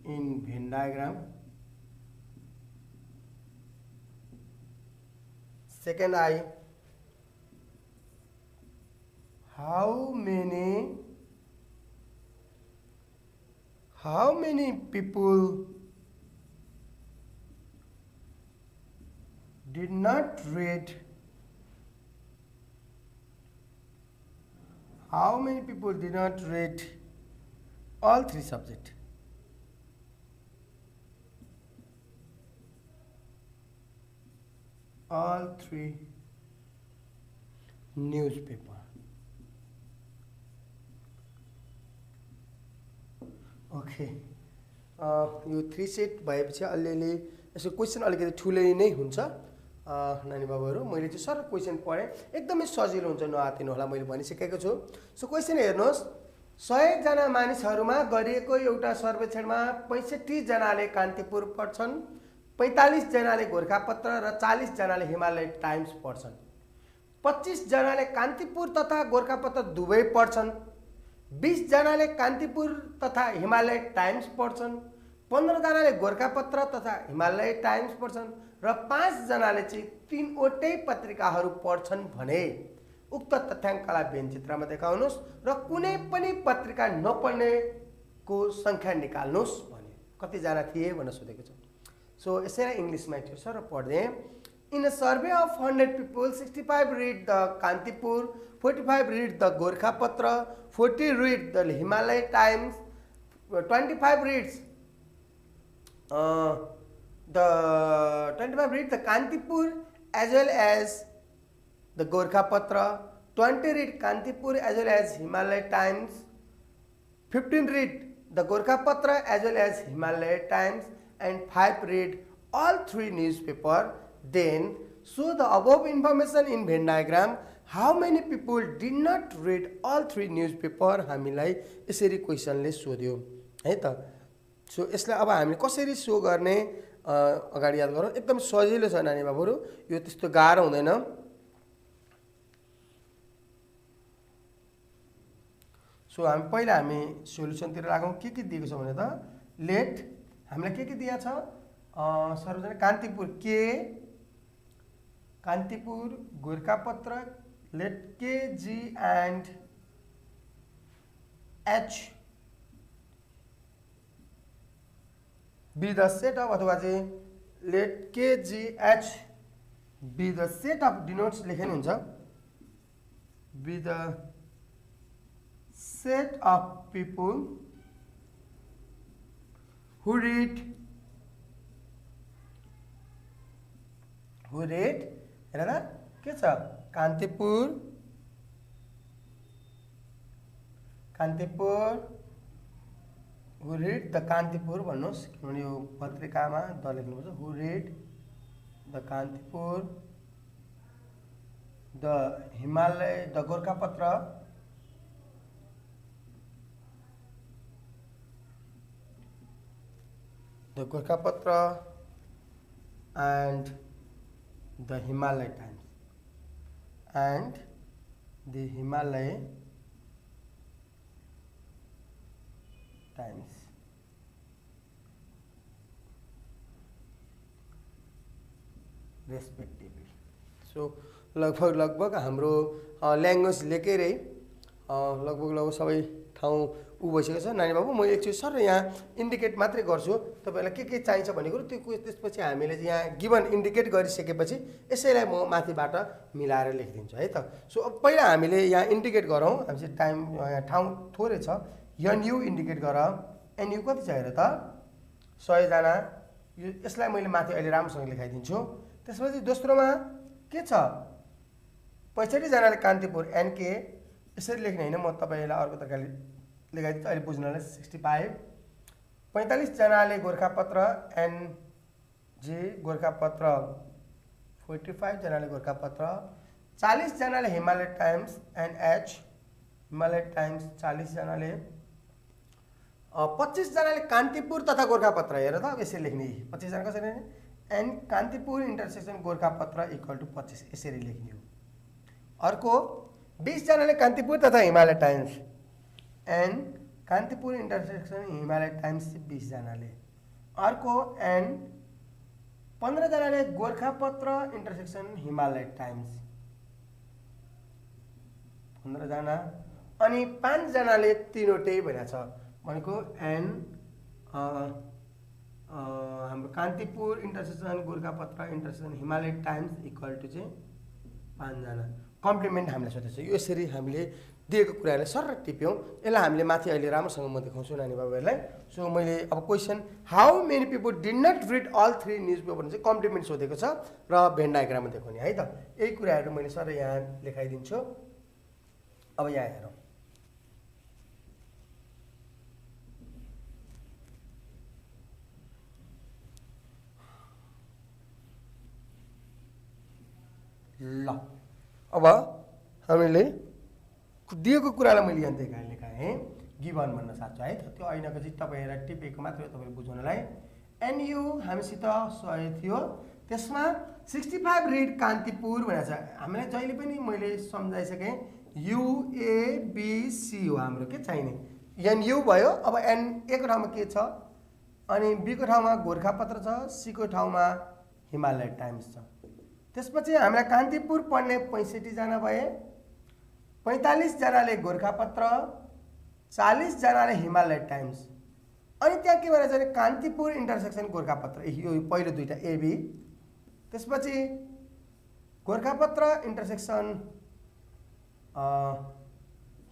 in Venn diagram. Second I, how many people did not read all three subjects? All three newspaper. Okay, यो 3 set भएपछि अलिअलि यसो question अलिकति ठुलै नै हुन्छ नानी बाबुहरू। मैले चाहिँ सर क्वेसन पढेँ, एकदमै सजिलो हुन्छ, नआतिनु होला, मैले भनिसकेको छु। सो क्वेसन हेर्नुहोस्, 100 जना मानिसहरूमा गरिएको एउटा सर्वेक्षणमा 65 जनाले कान्तिपुर पढ्छन्, 45 जनाले गोरखापत्र र 40 जनाले हिमालय टाइम्स पढ्छन्। 25 जनाले कान्तिपुर तथा गोरखापत्र दुवै पढ्छन्, 20 जनाले कान्तिपुर तथा हिमालय टाइम्स पढ्छन्, 15 जनाले गोरखापत्र तथा हिमालय टाइम्स पढ्छन् र 5 जनाले चाहिँ 3 वटै पत्रिकाहरू पढ्छन् भने उक्त तथ्याङ्कलाई व्यञ्चित्रमा देखाउनुहोस् र कुनै पनि पत्रिका नपढ्नेको सङ्ख्या निकाल्नुहोस् भन्यो। कतिजना थिए भनेर सोधेको छ। सो यसैलाई इङ्ग्लिसमा थियो सर, पढ्दै। In a survey of 100 people, 65 read the Kantipur, 45 read the Gorkhapatra, 40 read the Himalaya Times, 25 reads the Kantipur as well as the Gorkhapatra, 20 read Kantipur as well as Himalaya Times, 15 read the Gorkhapatra as well as Himalaya Times, and 5 read all 3 newspapers. Then show the above information in Venn diagram. How many people did not read all 3 newspapers? हामीलाई यसरी क्वेशनले सोध्यो है त। So यसलाई अब हामीले कसरी so गर्ने अगाडि याद गरौँ। एकदम सजिलो छ नानी बाबुहरू, यो त्यस्तो गाह्रो हुँदैन। सो पहिला हामी सोलुसनतिर लागौँ। के दिएको छ भने त लेट हामीलाई के दिया छ सर्वजनिक कान्तिपुर के Kantipur Gorkhapatra let K G and H B the set of अथवा चाहिँ let K G H B the set of denotes लेख्नु हुन्छ B the set of people who read हेर न के छ Kantipur who read the Kantipur भन्नुहोस् किनभने यो पत्रिकामा द लेख्नुपर्छ who read the Kantipur the Himalaya the Gorkhapatra the Gorkhapatra and the Himalaya Times and the Himalaya Times. Respectively. So लगभग हाम्रो ल्याङ्ग्वेज लेकै रही लगभग सबै ठाउँ उ भइसकेको छ नानी बाबु। म एकचोटि सर यहाँ इन्डिकेट मात्रै गर्छु, तपाईलाई के चाहिन्छ भन्ने कुरो त्यो त्यसपछि हामीले यहाँ गिभन इन्डिकेट गरिसकेपछि यसैलाई म माथिबाट मिलाएर लेखिदिन्छु है त। सो अब पहिला हामीले यहाँ इन्डिकेट गरौँ। हामीसँग टाइम ठाउँ थोरै छ। एनयु इन्डिकेट गर। एनयु कति छ हेर त 100 जना। यसलाई मैले माथि अहिले राम्रोसँग लेखाइदिन्छु। त्यसपछि दोस्रोमा के छ 65 जनाले कान्तिपुर एनके यसरी लेख्ने हैन, म तपाईलाई अर्को तरिकाले लेखाइदिन्छु अहिले बुझ्नलाई। 65 45 जनाले गोरखापत्र एनजे गोरखापत्र 45 जनाले गोरखापत्र 40 जनाले Himalaya Times and H Himalaya times 40 जनाले 25 जनाले कान्तिपुर तथा गोरखापत्र हेर त यसरी लेख्ने 25 जना कसरी लेख्ने and Kantipur intersection Gorkhapatra equal to 25 यसरी लेख्ने हो। अर्को 20 जनाले कान्तिपुर तथा Himalaya Times and Kantipur intersection Himalaya Times 20 जनाले। अर्को एन्ड 15 जनाले गोरखापत्र इन्टरसेक्सन हिमालय टाइम्स 15 जना अनि 5 जनाले तीनवटै भनेको छ भनेको एन्ड हाम्रो Kantipur intersection Gorkhapatra intersection Himalaya Times equal to चाहिँ 5 जना। कम्प्लिमेन्ट हामीलाई सोधेको छ। यसरी हामीले दिएको कुरालाई सरर टिप्यौँ। यसलाई हामीले माथि अहिले राम्रोसँग म देखाउँछु नानी बाबुहरूलाई। सो मैले अब question how many people did not read all 3 newspaper चाहिँ कम्प्लिमेन्ट सोधेको छ र भेन डायग्राममा देखाउने है त। यही कुराहरू मैले सर यहाँ लेखाइदिन्छु। अब यहाँ हेरौँ। ल अब हामीले दिएको कुरालाई मैले यहाँ लेखाएँ है गिभन भन्न चाहन्छु है त। त्यो ऐनाको चाहिँ तपाईँलाई टिपेको मात्रै तपाईँले बुझाउनलाई। एनयु हामीसित सही थियो। त्यसमा 65 रिड कान्तिपुर भनेको छ। हामीलाई जहिले पनि मैले सम्झाइसकेँ UABC हो हाम्रो के चाहिने। एनयु भयो। अब एन ए को ठाउँमा के छ अनि बी को ठाउँमा गोरखापत्र छ, सी को ठाउँमा हिमालय टाइम्स छ। त्यसपछि हामीलाई कान्तिपुर पढ्ने 65 जना भए, 45 जनाले गोरखापत्र, 40 जनाले हिमालय टाइम्स। अनि त्यहाँ के भन्छ भने कान्तिपुर इन्टरसेक्सन गोरखापत्र यो पहिलो दुईटा एबी। त्यसपछि गोरखापत्र इन्टरसेक्सन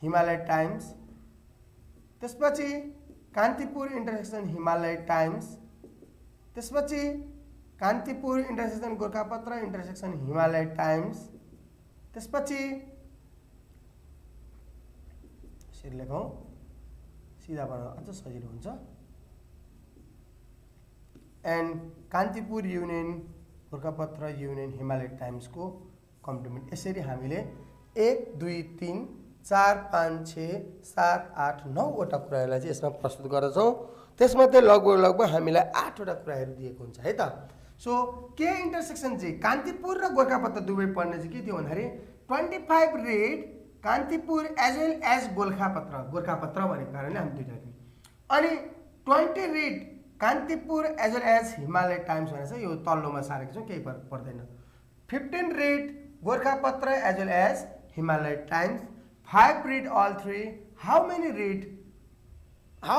हिमालय टाइम्स। त्यसपछि कान्तिपुर इन्टरसेक्सन हिमालय टाइम्स। त्यसपछि Kantipur intersection Gorkhapatra intersection Himalaya Times. त्यसपछि यसरी लेखौँ सिधा बनाउन अझ सजिलो हुन्छ। N Kantipur union Gorkhapatra union Himalaya टाइम्सको कम्प्लिमेन्ट। यसरी हामीले 1 2 3 4 5 6 7 8 9 वटा कुराहरूलाई चाहिँ यसमा प्रस्तुत गर्दछौँ। त्यसमध्ये लगभग हामीलाई 8 वटा कुराहरू दिएको हुन्छ है त। सो के इन्टरसेक्सन चाहिँ कान्तिपुर र गोरखापत्र दुवै पढ्ने चाहिँ के थियो भन्दाखेरि 25 read Kantipur as well as Gorkhapatra भनेको कारणले हामी दुईटा थियौँ। अनि 20 read Kantipur as well as Himalaya Times भनेको छ। यो तल्लोमा सारेको छौँ केही फरक पर्दैन। 15 read Gorkhapatra as well as Himalaya Times. 5 read all 3। How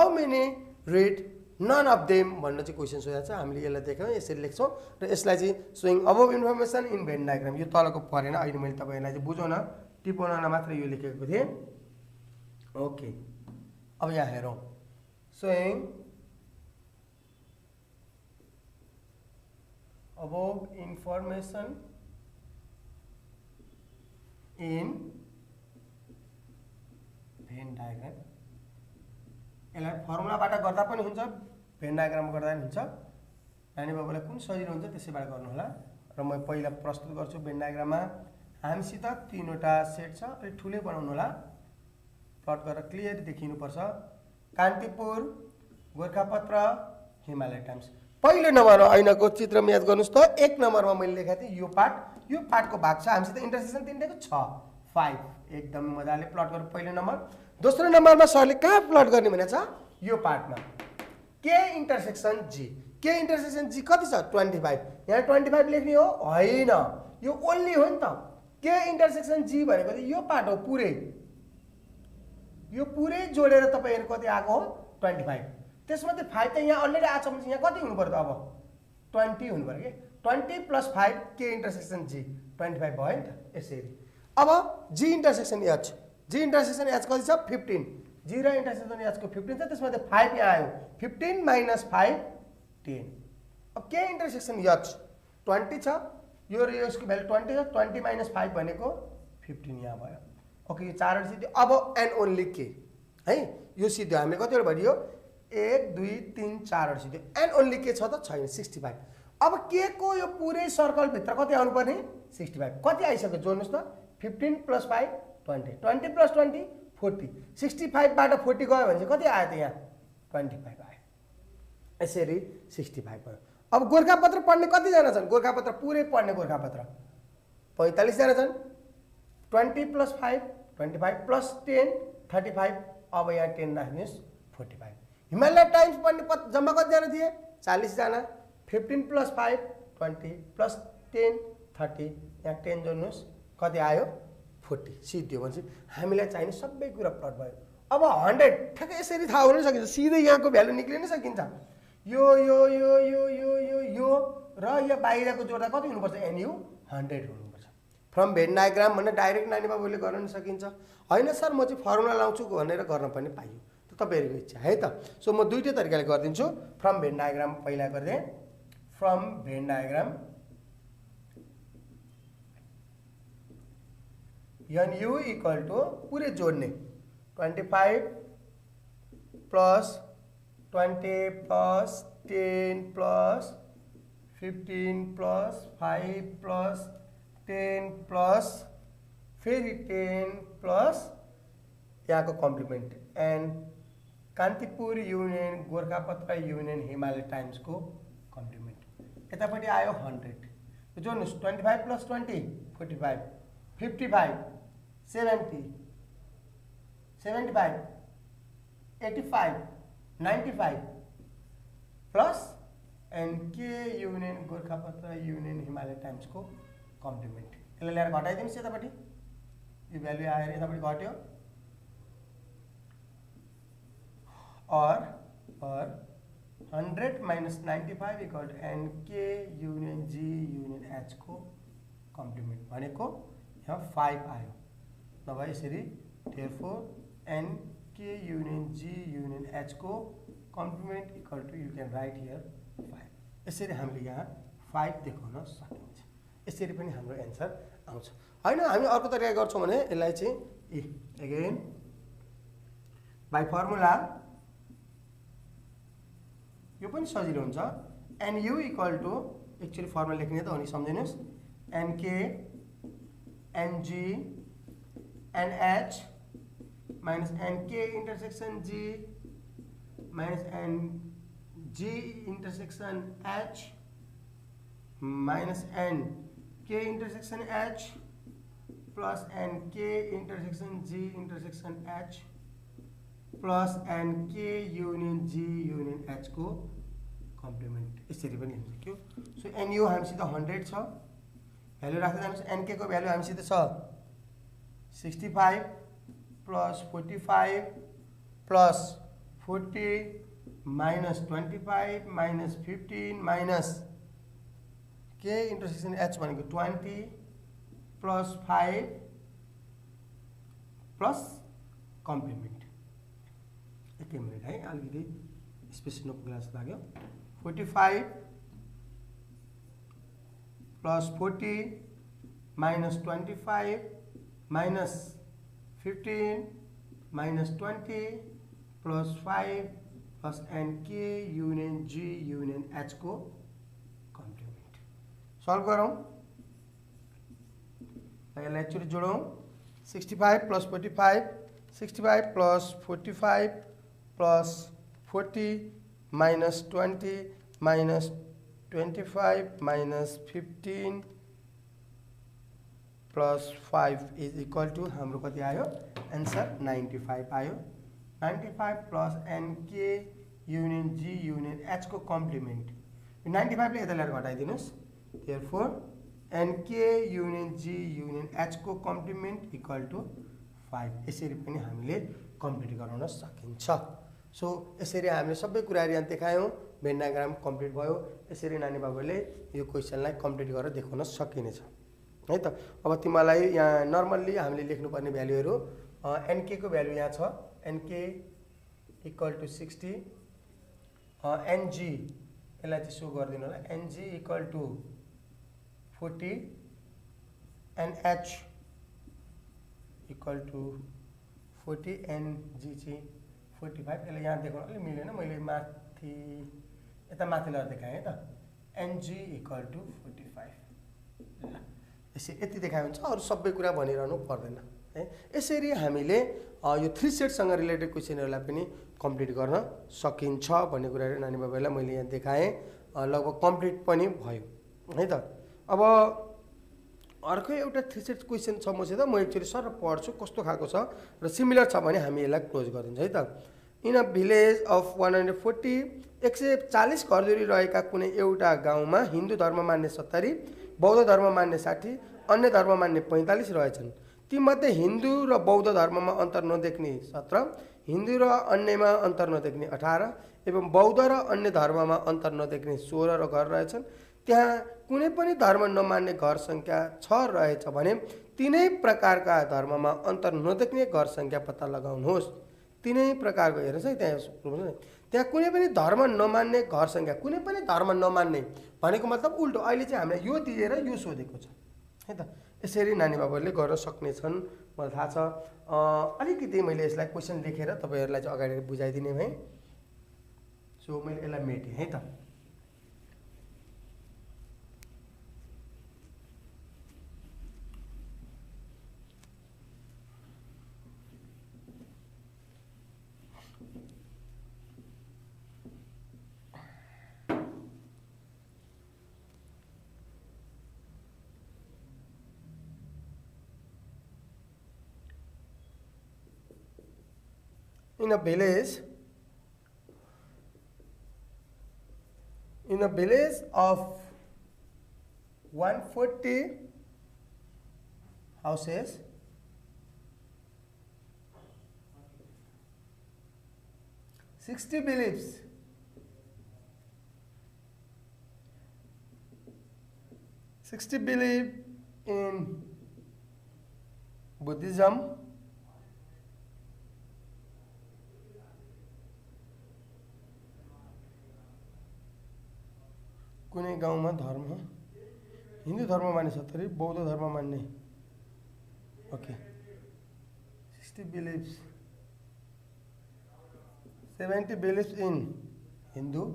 many read none of them भन्न चाहिँ क्वेसन सोधेको छ। हामीले यसलाई देख्यौँ यसरी लेख्छौँ र यसलाई चाहिँ showing above information in Venn diagram. यो तलको परेन अहिले मैले तपाईँहरूलाई चाहिँ बुझाउन टिपाउन मात्र यो लेखेको थिएँ। ओके अब यहाँ हेरौँ showing above information in Venn diagram. यसलाई फर्मुलाबाट गर्दा पनि हुन्छ, भेन डायग्राममा गर्दा पनि हुन्छ। नानी बाबुलाई कुन सजिलो हुन्छ त्यसैबाट गर्नुहोला र म पहिला प्रस्तुत गर्छु। भेन डायग्राममा हामीसित 3 वटा सेट छ। अलिक ठुलै बनाउनु होला, प्लट गरेर क्लियर देखिनुपर्छ। कान्तिपुर गोरखापत्र हिमालय टाइम्स। पहिलो नम्बरमा ऐनाको चित्रमा याद गर्नुहोस् त। 1 नम्बरमा मैले लेखेको थिएँ यो पार्टको भाग छ। हामीसित इन्टरसेक्सन तिनटैको छ 5। एकदम मजाले प्लट गर्नु पहिलो नम्बर। दोस्रो नम्बरमा सरले कहाँ प्लट गर्ने भनेको छ यो पार्टमा के इन्टरसेक्सन जी। के इन्टरसेक्सन जी कति छ 25। यहाँ 25 लेख्ने हो होइन, यो ओन्ली हो नि त। के इन्टरसेक्सन जी भनेको चाहिँ यो पार्ट हो पुरै। यो पुरै जोडेर तपाईँहरू कति आएको हो 25। त्यसमध्ये 5 त यहाँ अलरेडी आएको छ भने यहाँ कति हुनु पर्यो त अब 20 हुनु पर्यो कि 20 + 5 के इन्टरसेक्सन जी 25 भयो नि त। यसरी अब जी इन्टरसेक्सन एच। जी इन्टरसेक्सन एच कति छ 15। जी र इन्टरसेक्सन एचको 15 छ। त्यसमध्ये 5 यहाँ आयो 15 - 5 10। अब के इन्टरसेक्सन एच 20 छ। यो र यसको भ्यालु 20 छ। 20 - 5 भनेको 15 यहाँ भयो। ओके यो 4 सिद्धि। अब एन्ड ओन्ली के है यो सिद्धि हामीले कतिवटा भनियो 1 2 3 4 सिद्धि। एन्ड ओन्ली के छ त छैन 65। अब के को यो पुरै सर्कलभित्र कति आउनु पर्ने 65। कति आइसक्यो जोड्नुहोस् त 15 + 5 20 20 + 20 40। 65 बाट 40 गयो भने चाहिँ कति आयो त यहाँ 25 आयो। यसरी 65 भयो। अब गोरखापत्र पढ्ने कतिजना छन् गोरखापत्र पुरै पढ्ने गोरखापत्र 45 जना छन्। 20 + 5 25 प्लस 10 35। अब यहाँ 10 राख्नुहोस् 45। हिमालय टाइम्स पढ्ने जम्मा कतिजना थिए? 40 जना। 15 प्लस 5 20 प्लस 10 30। यहाँ 10 जोड्नुहोस् कति आयो? 40। सिद्धियो भनेपछि हामीलाई चाहिने सबै कुरा प्लट भयो। अब 100 ठ्याक्कै यसरी थाहा हुन सकिन्छ, सिधै यहाँको भ्यालु निक्लिन सकिन्छ। यो यो यो यो यो यो यो र यो बाहिरको जोड्दा कति हुनुपर्छ? NU 100 हुनुपर्छ। फ्रम भेन डायग्राम भनेर डाइरेक्ट नानी बाबुले गर्न सकिन्छ। होइन सर म चाहिँ फर्मुला लाउँछु भनेर गर्न पनि पाइयो, त्यो तपाईँहरूको इच्छा है त। सो म दुईटै तरिकाले गरिदिन्छु। फ्रम भेन डायग्राम पहिला गरिदिएँ। From Venn diagram NU equal to पुरै जोड्ने 25 plus 20 plus 10 plus 15 plus 5 plus 10 plus फेरि 10 प्लस यहाँको complement N Kantipur union Gorkhapatra union Himalaya टाइम्सको कम्प्लिमेन्ट। यतापट्टि आयो 100। जोड्नुहोस् 25 plus 20 45 55 70 75 85 95 plus NK union Gorkhapatra union Himalaya टाइम्सको कम्प्लिमेन्ट। यसलाई ल्याएर घटाइदिनुहोस् यतापट्टि, यो भ्यालु आएर यतापट्टि घट्यो। और 100 minus 95 equal to NK union G union H को कम्प्लिमेन्ट भनेको यहाँ 5 आयो। नभए यसरी therefore NK union G union H को complement equal to you can write here 5। यसरी हामीले यहाँ 5 देखाउन सकिन्छ। यसरी पनि हाम्रो एन्सर आउँछ। होइन हामी अर्को तरिका गर्छौँ भने यसलाई चाहिँ अगेन बाई फर्मुला यो पनि सजिलो हुन्छ। NU equal to actually formula लेख्ने त हो नि, सम्झिनुहोस् NK NG NH minus NK intersection G minus NG intersection H minus NK intersection H plus NK intersection G intersection H plus NK union G union H को complement. यसरी पनि लेख्न सक्यो। सो NU हामीसित 100 छ, भ्यालु राख्दै जानुहोस्। NK को value हामीसित छ 65 plus 45 plus 40 minus 25 minus 15 minus K intersection H भनेको 20 प्लस 5 प्लस कम्प्लिमेन्ट। एक मिनट है, अलिकति स्पेस नोको ग्लास लाग्यो। 45 plus 40 minus 25 minus 15 minus 20 plus 5 plus NK union G union H को कम्प्लिमेन्ट। सल्भ गरौँ, यसलाई एकचोटि जोडौँ। 65 plus 45 65 plus 45 plus 40 minus 20 minus 25 minus 15 plus 5 is equal two हाम्रो कति आयो? एन्सर 95 आयो। 95 plus NK union G union H को कम्प्लिमेन्ट। 95 ले यता ल्याएर घटाइदिनुहोस्। Therefore NK union G union H को कम्प्लिमेन्ट इक्वल टू 5। यसरी पनि हामीले कम्प्लिट गराउन सकिन्छ। सो यसरी हामीले सबै कुराहरू यहाँ देखायौँ। भेन डायग्राम कम्प्लिट भयो। यसरी नानी बाबुले यो क्वेसनलाई कम्प्लिट गरेर देखाउन सकिनेछ है त। अब तिमीलाई यहाँ नर्मल्ली हामीले लेख्नुपर्ने भ्यालुहरू NK को भ्यालु यहाँ छ, NK इक्वल टू 60, NG यसलाई चाहिँ सो गरिदिनु होला, NG equal to 40, NH equal to 40, NG चाहिँ 45। यसलाई यहाँ देखाउनु अलि मिलेन, मैले माथि यता माथि लगाएर देखाएँ है त। NG equal to 45। ल यसरी यति देखायो हुन्छ, अरू सबै कुरा भनिरहनु पर्दैन है। यसरी हामीले यो 3 सेटसँग रिलेटेड क्वेसनहरूलाई पनि कम्प्लिट गर्न सकिन्छ भन्ने कुराहरू नानी बाबुलाई मैले यहाँ देखाएँ। लगभग कम्प्लिट पनि भयो है त। अब अर्को एउटा थ्रिसेट क्वेसन छ मसित, म एकचोटि सर पढ्छु कस्तो खालको छ र सिमिलर छ भने हामी यसलाई क्लोज गरिदिन्छ है त। इन अ भिलेज अफ 140 140 घरधुरी रहेका कुनै एउटा गाउँमा हिन्दू धर्म मान्ने 70, बौद्ध धर्म मान्ने 60, अन्य धर्म मान्ने 45 रहेछन्। तीमध्ये हिन्दू र बौद्ध धर्ममा अन्तर नदेख्ने 17, हिन्दू र अन्यमा अन्तर नदेख्ने 18 एवं बौद्ध र अन्य धर्ममा अन्तर नदेख्ने 16 र घर रहेछन्। त्यहाँ कुनै पनि धर्म नमान्ने घर सङ्ख्या 6 रहेछ भने तिनै प्रकारका धर्ममा अन्तर नदेख्ने घर सङ्ख्या पत्ता लगाउनुहोस्। तिनै प्रकारको हेर्नुहोस् है, त्यहाँ कुनै पनि धर्म नमान्ने घर सङ्ख्या, कुनै पनि धर्म नमान्ने भनेको मतलब उल्टो। अहिले चाहिँ हामीलाई यो दिएर यो सोधेको छ है त। यसरी नानी बाबुहरूले गर्न सक्नेछन्, मलाई थाहा छ। अलिकति मैले यसलाई क्वेसन लेखेर तपाईँहरूलाई चाहिँ अगाडि बुझाइदिने भएँ। सो मैले यसलाई मेटेँ है त। In a village of 140 houses, 60 beliefs believe in Buddhism, कुनै गाउँमा धर्म हिन्दू धर्म मान्ने 70, बौद्ध धर्म मान्ने 60 beliefs 70 beliefs in Hindu,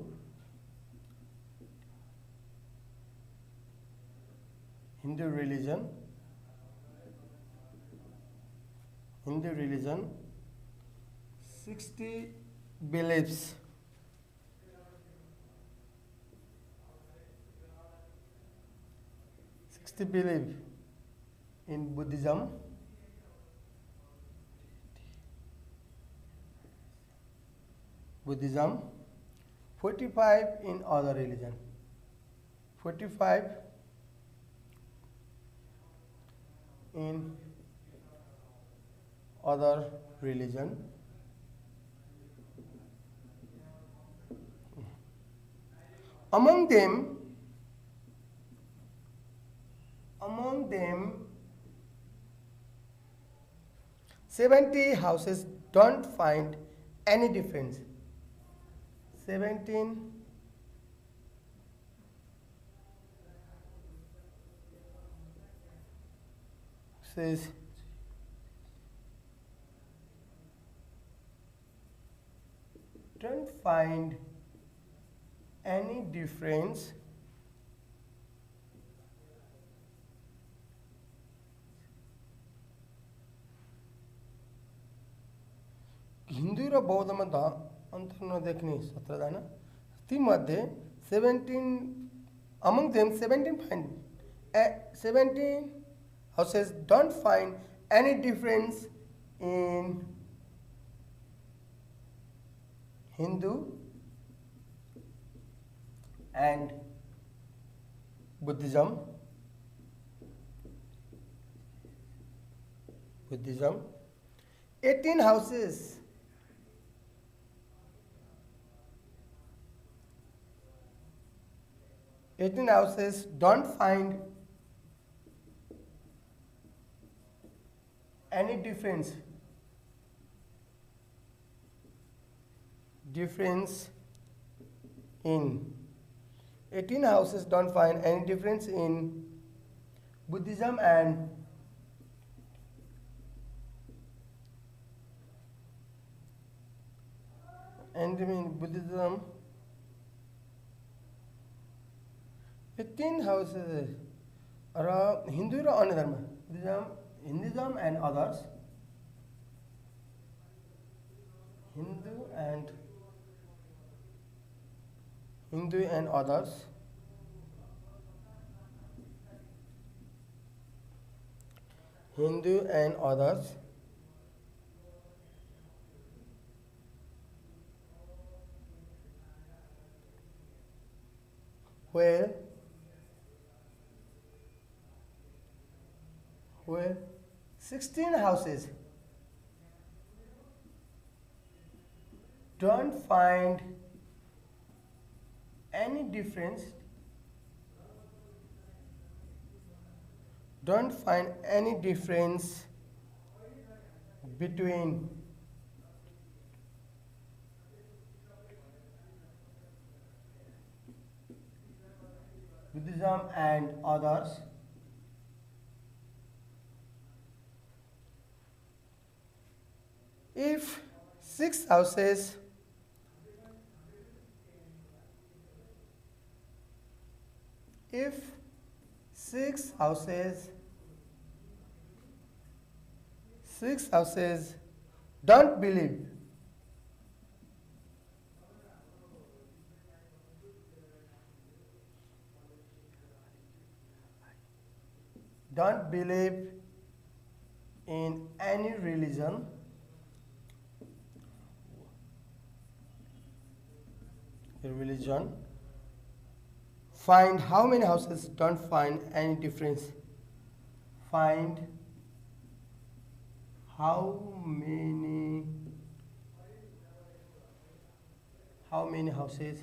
religion, 60 beliefs believe in Buddhism, 45 in other religion, 45 in other religion. Among them 70 houses don't find any difference. 17 says don't find any difference Hindu र बौद्धमा अन्तर नदेख्ने 17 जना, तीमध्ये 17 among them 17 houses don't find any difference in Hindu and Buddhism. 18 houses don't find any difference in 18 houses don't find any difference in Buddhism and Buddhism. 18 houses are Hindu or अन्य धर्म, Hinduism and others, Hindu and others. Hindu and others where 16 houses don't find any difference between Buddhism and others. If 6 houses don't believe in any religion, find how many houses don't find any difference. Find how many houses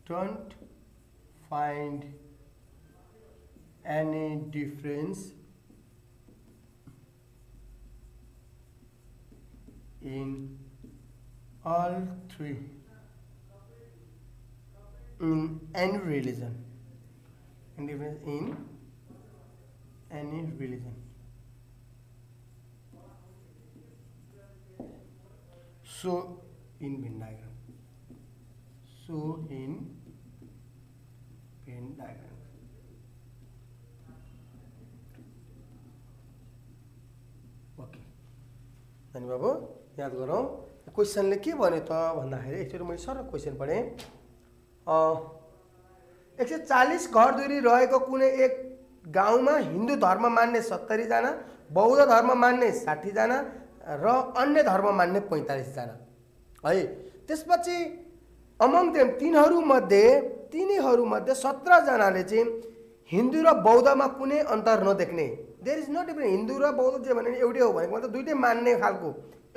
don't find any difference in all three in any religion. Indifference in any religion. So in Venn diagram. So in Venn diagram. Okay नानी बाबु याद गरौँ क्वेसनले के भन्यो त भन्दाखेरि एकचोटि मैले सरल क्वेसन पढेँ 140 घरधुरी रहेको कुनै एक गाउँमा हिन्दू धर्म मान्ने 70 जना, बौद्ध धर्म मान्ने 60 जना र अन्य धर्म मान्ने 45 जना है। त्यसपछि अमङ देम तिनीहरूमध्ये 17 जनाले चाहिँ हिन्दू र बौद्धमा कुनै अन्तर नदेख्ने। There is no difference. Hindu र बौद्ध जे भने एउटै हो भनेको मतलब दुईटै मान्ने खालको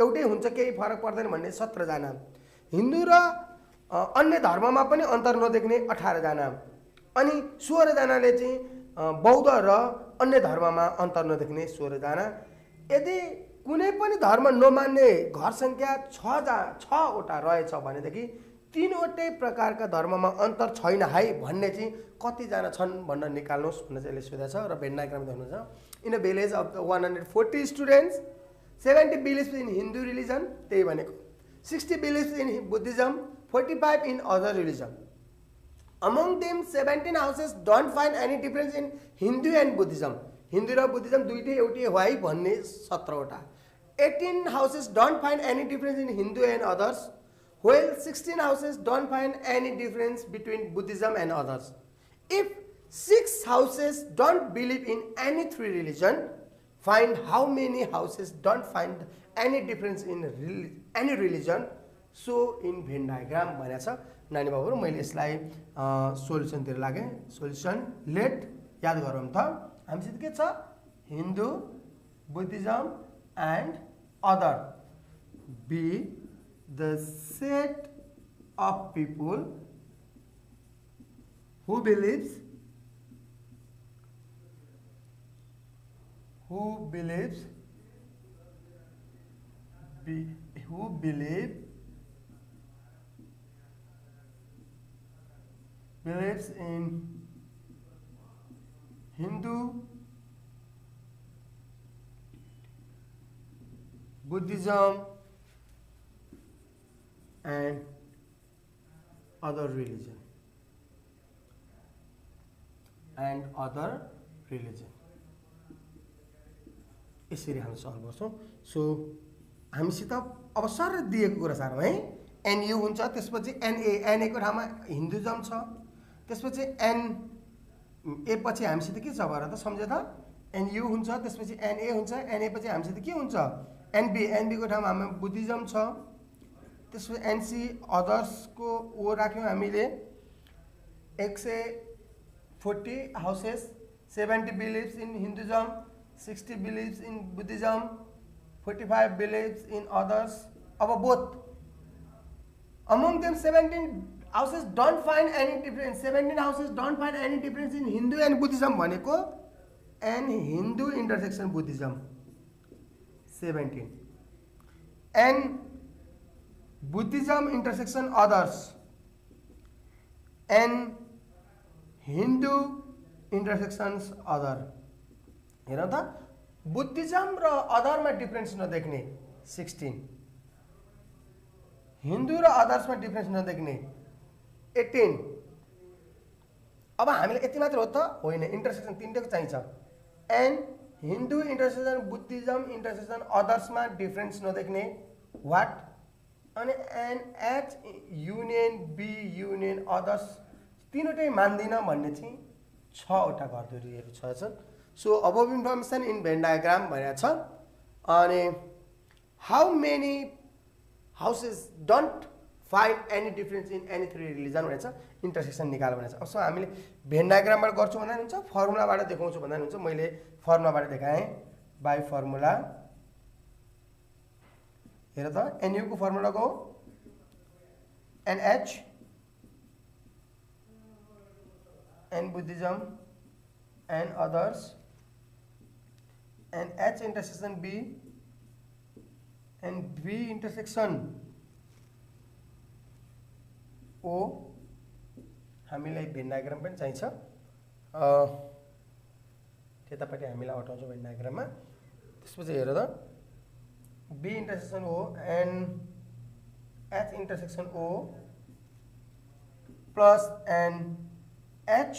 एउटै हुन्छ केही फरक पर्दैन भन्ने 17 जना। हिन्दू र अन्य धर्ममा पनि अन्तर नदेख्ने 18 जना अनि 16 जनाले चाहिँ बौद्ध र अन्य धर्ममा अन्तर नदेख्ने 16 जना। यदि कुनै पनि धर्म नमान्ने घर सङ्ख्या 6 वटा रहेछ भनेदेखि 3 वटै प्रकारका धर्ममा अन्तर छैन है भन्ने चाहिँ कतिजना छन् भनेर निकाल्नुहोस् भनेर चाहिँ यसले सोधेको छ र भेन डायग्राम देख्नुहुन्छ। In a village of 140 students 70 believes in Hindu religion, त्यही भनेको 60 believes in Buddhism, 45 in other religion. Among them 17 houses don't find any difference in Hindu and Buddhism. Hindu र बुद्धिज्म दुईटै एउटै हो है भन्ने 17 वटा। 18 houses don't find any difference in Hindu and others, while 16 houses don't find any difference between Buddhism and others. If 6 houses don't believe in any 3 religion, find how many houses don't find any difference in any religion. So in Venn diagram भनेको छ नानी बाबुहरू। मैले यसलाई सोल्युसनतिर लागेँ। Solution late याद गरौँ त हामीसित के छ Hindu Buddhism and other be the set of people who believes believes in Hindu, Buddhism and other religion. यसरी हामी सल्भ गर्छौँ। सो हामीसित अब सर दिएको कुरा साह्रो है। एनयु हुन्छ, त्यसपछि एनए, एनएको ठाउँमा हिन्दुजम छ, त्यसपछि ए पछि हामीसित के छ भएर त सम्झे त एनयु हुन्छ, त्यसपछि एनए हुन्छ, एनए पछि हामीसित के हुन्छ एनबी, एनबीको ठाउँमा हाम्रो बुद्धिज्म छ, त्यसपछि एनसी अदर्सको ओ राख्यौँ हामीले 140 houses, 70 believes in Hinduism, 60 believes in Buddhism, 45 believes in others. अब both among them 17 houses don't find any difference, 17 houses don't find any difference in Hindu and Buddhism भनेको and Hindu intersection Buddhism 17 and Buddhism intersection others and Hindu intersections other। हेर त Buddhism र अदरमा difference नदेख्ने 16, हिन्दू र अदर्समा difference नदेख्ने 18। अब हामीलाई यति मात्र हो त होइन, इन्टरसेक्सन तिनटैको चाहिन्छ। N Hindu intersection Buddhism intersection अदर्समा डिफरेन्स नदेख्ने वाट, अनि N H union B union others तिनवटै मान्दिनँ भन्ने चाहिँ 6वटा घरधुरीहरू छ। So above information in Venn diagram भनेको छ। अनि how many houses don't find any difference in any three religion भनेको छ, इन्टरसेक्सन निकाल भनेको छ। अब सो हामीले भेन डायग्रामबाट गर्छु भन्दा हुन्छ, फर्मुलाबाट देखाउँछु भन्दा हुन्छ। मैले फर्मुलाबाट देखाएँ बाई फर्मुला। हेर त एनयुको फर्मुलाको NH N Buddhism N others N H intersection B N B intersection O. हामीलाई भेन डायग्राम पनि चाहिन्छ, त्यतापट्टि हामीलाई हटाउँछौँ भेन डायग्राममा। त्यसपछि हेर त B intersection O N H intersection O plus N H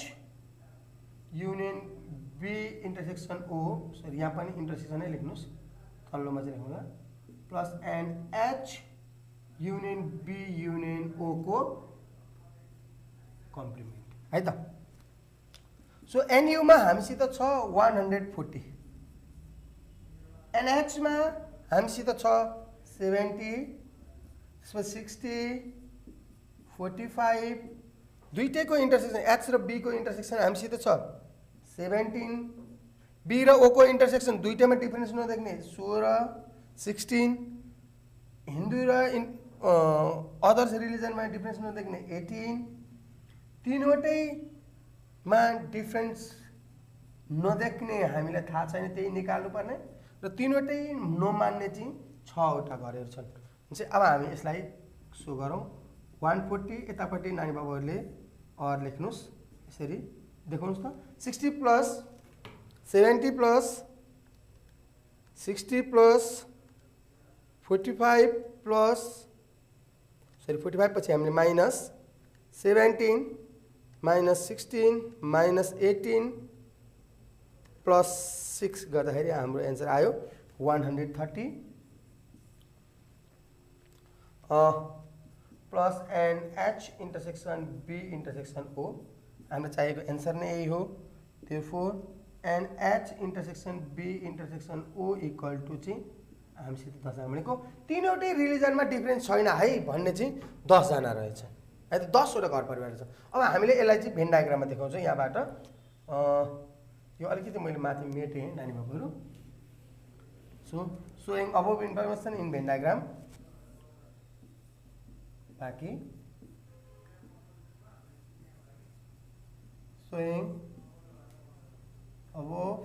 union B intersection O. Sorry यहाँ पनि इन्टरसेक्सनै लेख्नुहोस्, तल्लोमा चाहिँ लेख्नु ल, plus N H union B union O को कम्प्लिमेन्ट है त। सो एनयुमा हामीसित छ 140, एनएचमा हामीसित छ 70, त्यसपछि 60, 45, दुईटैको इन्टरसेक्सन एच र बी को इन्टरसेक्सन हामीसित छ 17, बी र ओ को इन्टरसेक्सन दुईटैमा डिफरेन्स नदेख्ने 16, 16, हिन्दू र अदर्स रिलिजनमा डिफरेन्स नदेख्ने 18, तीनवटैमा डिफरेन्स नदेख्ने हामीलाई थाहा छैन, त्यही निकाल्नुपर्ने, र तीनवटै नमान्ने चाहिँ 6वटा घरहरू छन्। चाहिँ अब हामी यसलाई सो गरौँ। 140 यतापट्टि नानी बाबुहरूले और लेख्नुहोस्, यसरी देखाउनुहोस् त। 60 plus 70 plus 60 plus 45 plus, sorry 45 पछि हामीले माइनस 17 माइनस 16 माइनस 18 प्लस 6 गर्दाखेरि हाम्रो एन्सर आयो 130 plus N H intersection B intersection O. हामीलाई चाहिएको एन्सर नै यही हो। Therefore N H intersection B intersection O equal to चाहिँ हामीसित 10 जना भनेको तीनवटै रिलिजनमा डिफरेन्स छैन है भन्ने चाहिँ 10 जना रहेछ है त। 10वटा घर परिवार छ। अब हामीले यसलाई चाहिँ भेन डायग्राममा देखाउँछौँ। यहाँबाट यो अलिकति मैले माथि मेटेँ नानी बाबुहरू। So showing above information in Venn diagram, बाँकी सोइङ अबभ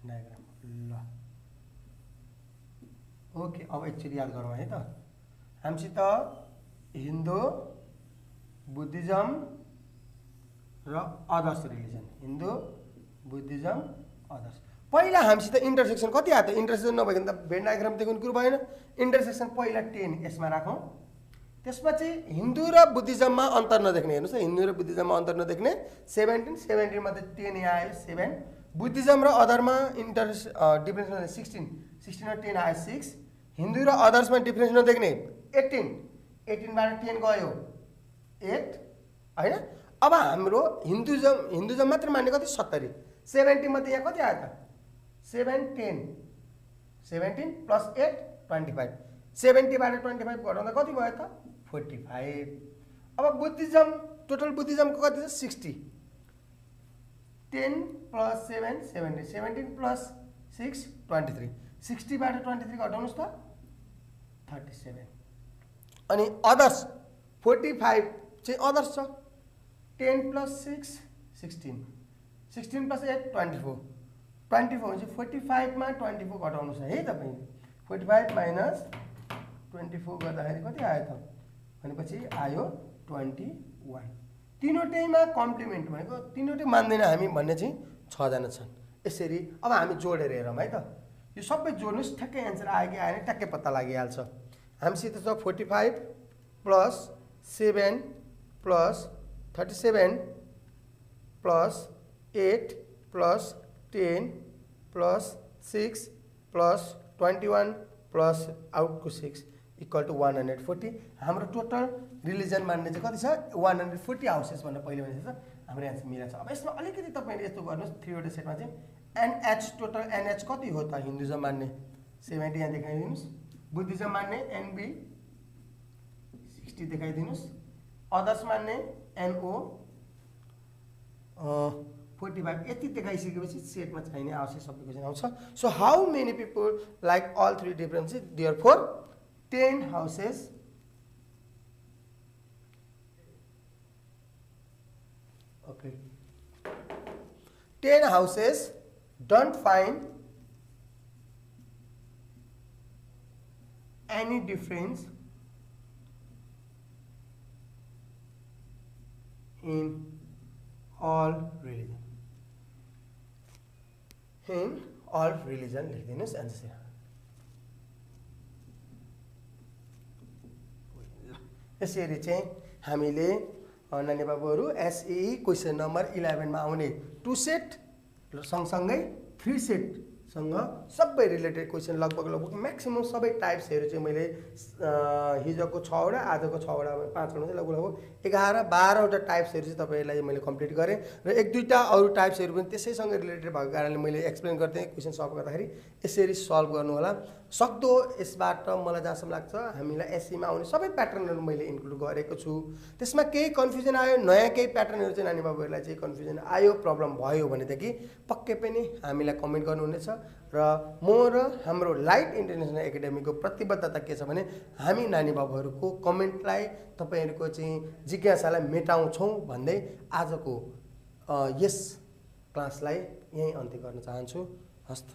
डायग्राम। ल ओके, अब एकचोटि याद गरौँ है त। हामीसित हिन्दू बुद्धिज्म र others religion, Hindu Buddhism others. पहिला हामीसित इन्टरसेक्सन कति आयो त? इन्टरसेक्सन नभइकन त भेन डायग्राम देखाउने कुरो भएन। इन्टरसेक्सन पहिला 10 यसमा राखौँ। त्यसपछि हिन्दू र बुद्धिज्ममा अन्तर नदेख्ने, हेर्नुहोस् त, हिन्दू र बुद्धिज्ममा अन्तर नदेख्ने 17 मध्ये 10 यहाँ आयो 7। बुद्धिज्म र अदरमा डिफरेन्स 16 र 10 आयो 6। हिन्दू र अदर्समा डिफ्रेन्स नदेख्ने 18 बाट 10 गयो 8 हैन। अब हाम्रो हिन्दुजम मात्र मान्ने कति 70 70 मध्ये यहाँ कति आयो त 17 प्लस 8 25 70 बाट 25 घटाउँदा कति भयो त 45। अब बुद्धिज्म टोटल बुद्धिज्मको कति छ 60 10 प्लस 7 17 17 प्लस 6 23 60 बाट 23 घटाउनुस् त 37। अनि अदर्स 45 चाहिँ अदर्स छ 10 प्लस 6 16 16 प्लस 8 24 24 चाहिँ 45 मा 24 घटाउनुस् है तपाईले 45 माइनस 24 गर्दाखेरि कति आयो त भनेपछि आयो 21। तीनवटैमा कम्प्लिमेन्ट भनेको तीनवटै मान्दैन हामी भन्ने चाहिँ 6 जना छन्। यसरी अब हामी जोडेर हेरौँ है त यो सबै जोड्नुस् ठ्याक्कै एन्सर आयो कि आएन ट्याक्कै पत्ता लागिहाल्छ। हामीसित छ 45 plus 7 plus 37 plus 8 plus 10 plus 6 plus 21 plus आउटको 6 इक्वल टु 140। हाम्रो टोटल रिलिजन मान्ने चाहिँ कति छ 140 हाउसेस भनेर पहिले भनेको छ हाम्रो एन्सर मिलेको छ। अब यसमा अलिकति तपाईले यस्तो गर्नुस् 3 वटा सेटमा चाहिँ एनएच टोटल एनएच कति हो त हिन्दुजम मान्ने 70 यहाँ देखाइदिनुस् बुद्धिजम मान्ने एनबी 60 देखाइदिनुस् अदर्स मान्ने एनओ 45 यति देखाइसकेपछि सेटमा चाहिने आवश्यक सबै क्वेशन आउँछ। So how many people like all three differences therefore 10 houses okay 10 houses don't find any difference in all religion लेखिदिनुस् आन्सर। यसरी चाहिँ हामीले नानी बाबुहरू एसई क्वेसन नम्बर 11 मा आउने 2 सेट र सँगसँगै 3 सेटसँग सबै रिलेटेड क्वेसन लगभग म्याक्सिमम सबै टाइप्सहरू चाहिँ मैले हिजोको 6 वटा आजको 6 वटा 5 वटा चाहिँ लगभग 11-12 वटा टाइप्सहरू चाहिँ तपाईहरुलाई मैले कम्प्लिट गरेँ र 1-2टा अरु टाइप्सहरू पनि त्यसैसँग रिलेटेड भएको कारणले मैले एक्सप्लेन गर्दै क्वेसन सल्भ गर्दाखेरि यसरी सल्भ गर्नु होला। सक्दो यसबाट मलाई जहाँसम्म लाग्छ हामीलाई एसईमा आउने सबै प्याटर्नहरू मैले इन्क्लुड गरेको छु। त्यसमा केही कन्फ्युजन आयो नयाँ केही प्याटर्नहरू चाहिँ नानी बाबुहरूलाई चाहिँ कन्फ्युजन आयो प्रब्लम भयो भनेदेखि पक्कै पनि हामीलाई कमेन्ट गर्नुहुनेछ र म र हाम्रो लाइट इन्टरनेसनल एकाडेमीको प्रतिबद्धता के छ भने हामी नानी बाबुहरूको कमेन्टलाई तपाईहरुको चाहिँ जिज्ञासालाई मेटाउँछौँ भन्दै आजको यस क्लासलाई यही अन्त्य गर्न चाहन्छु। हस्त।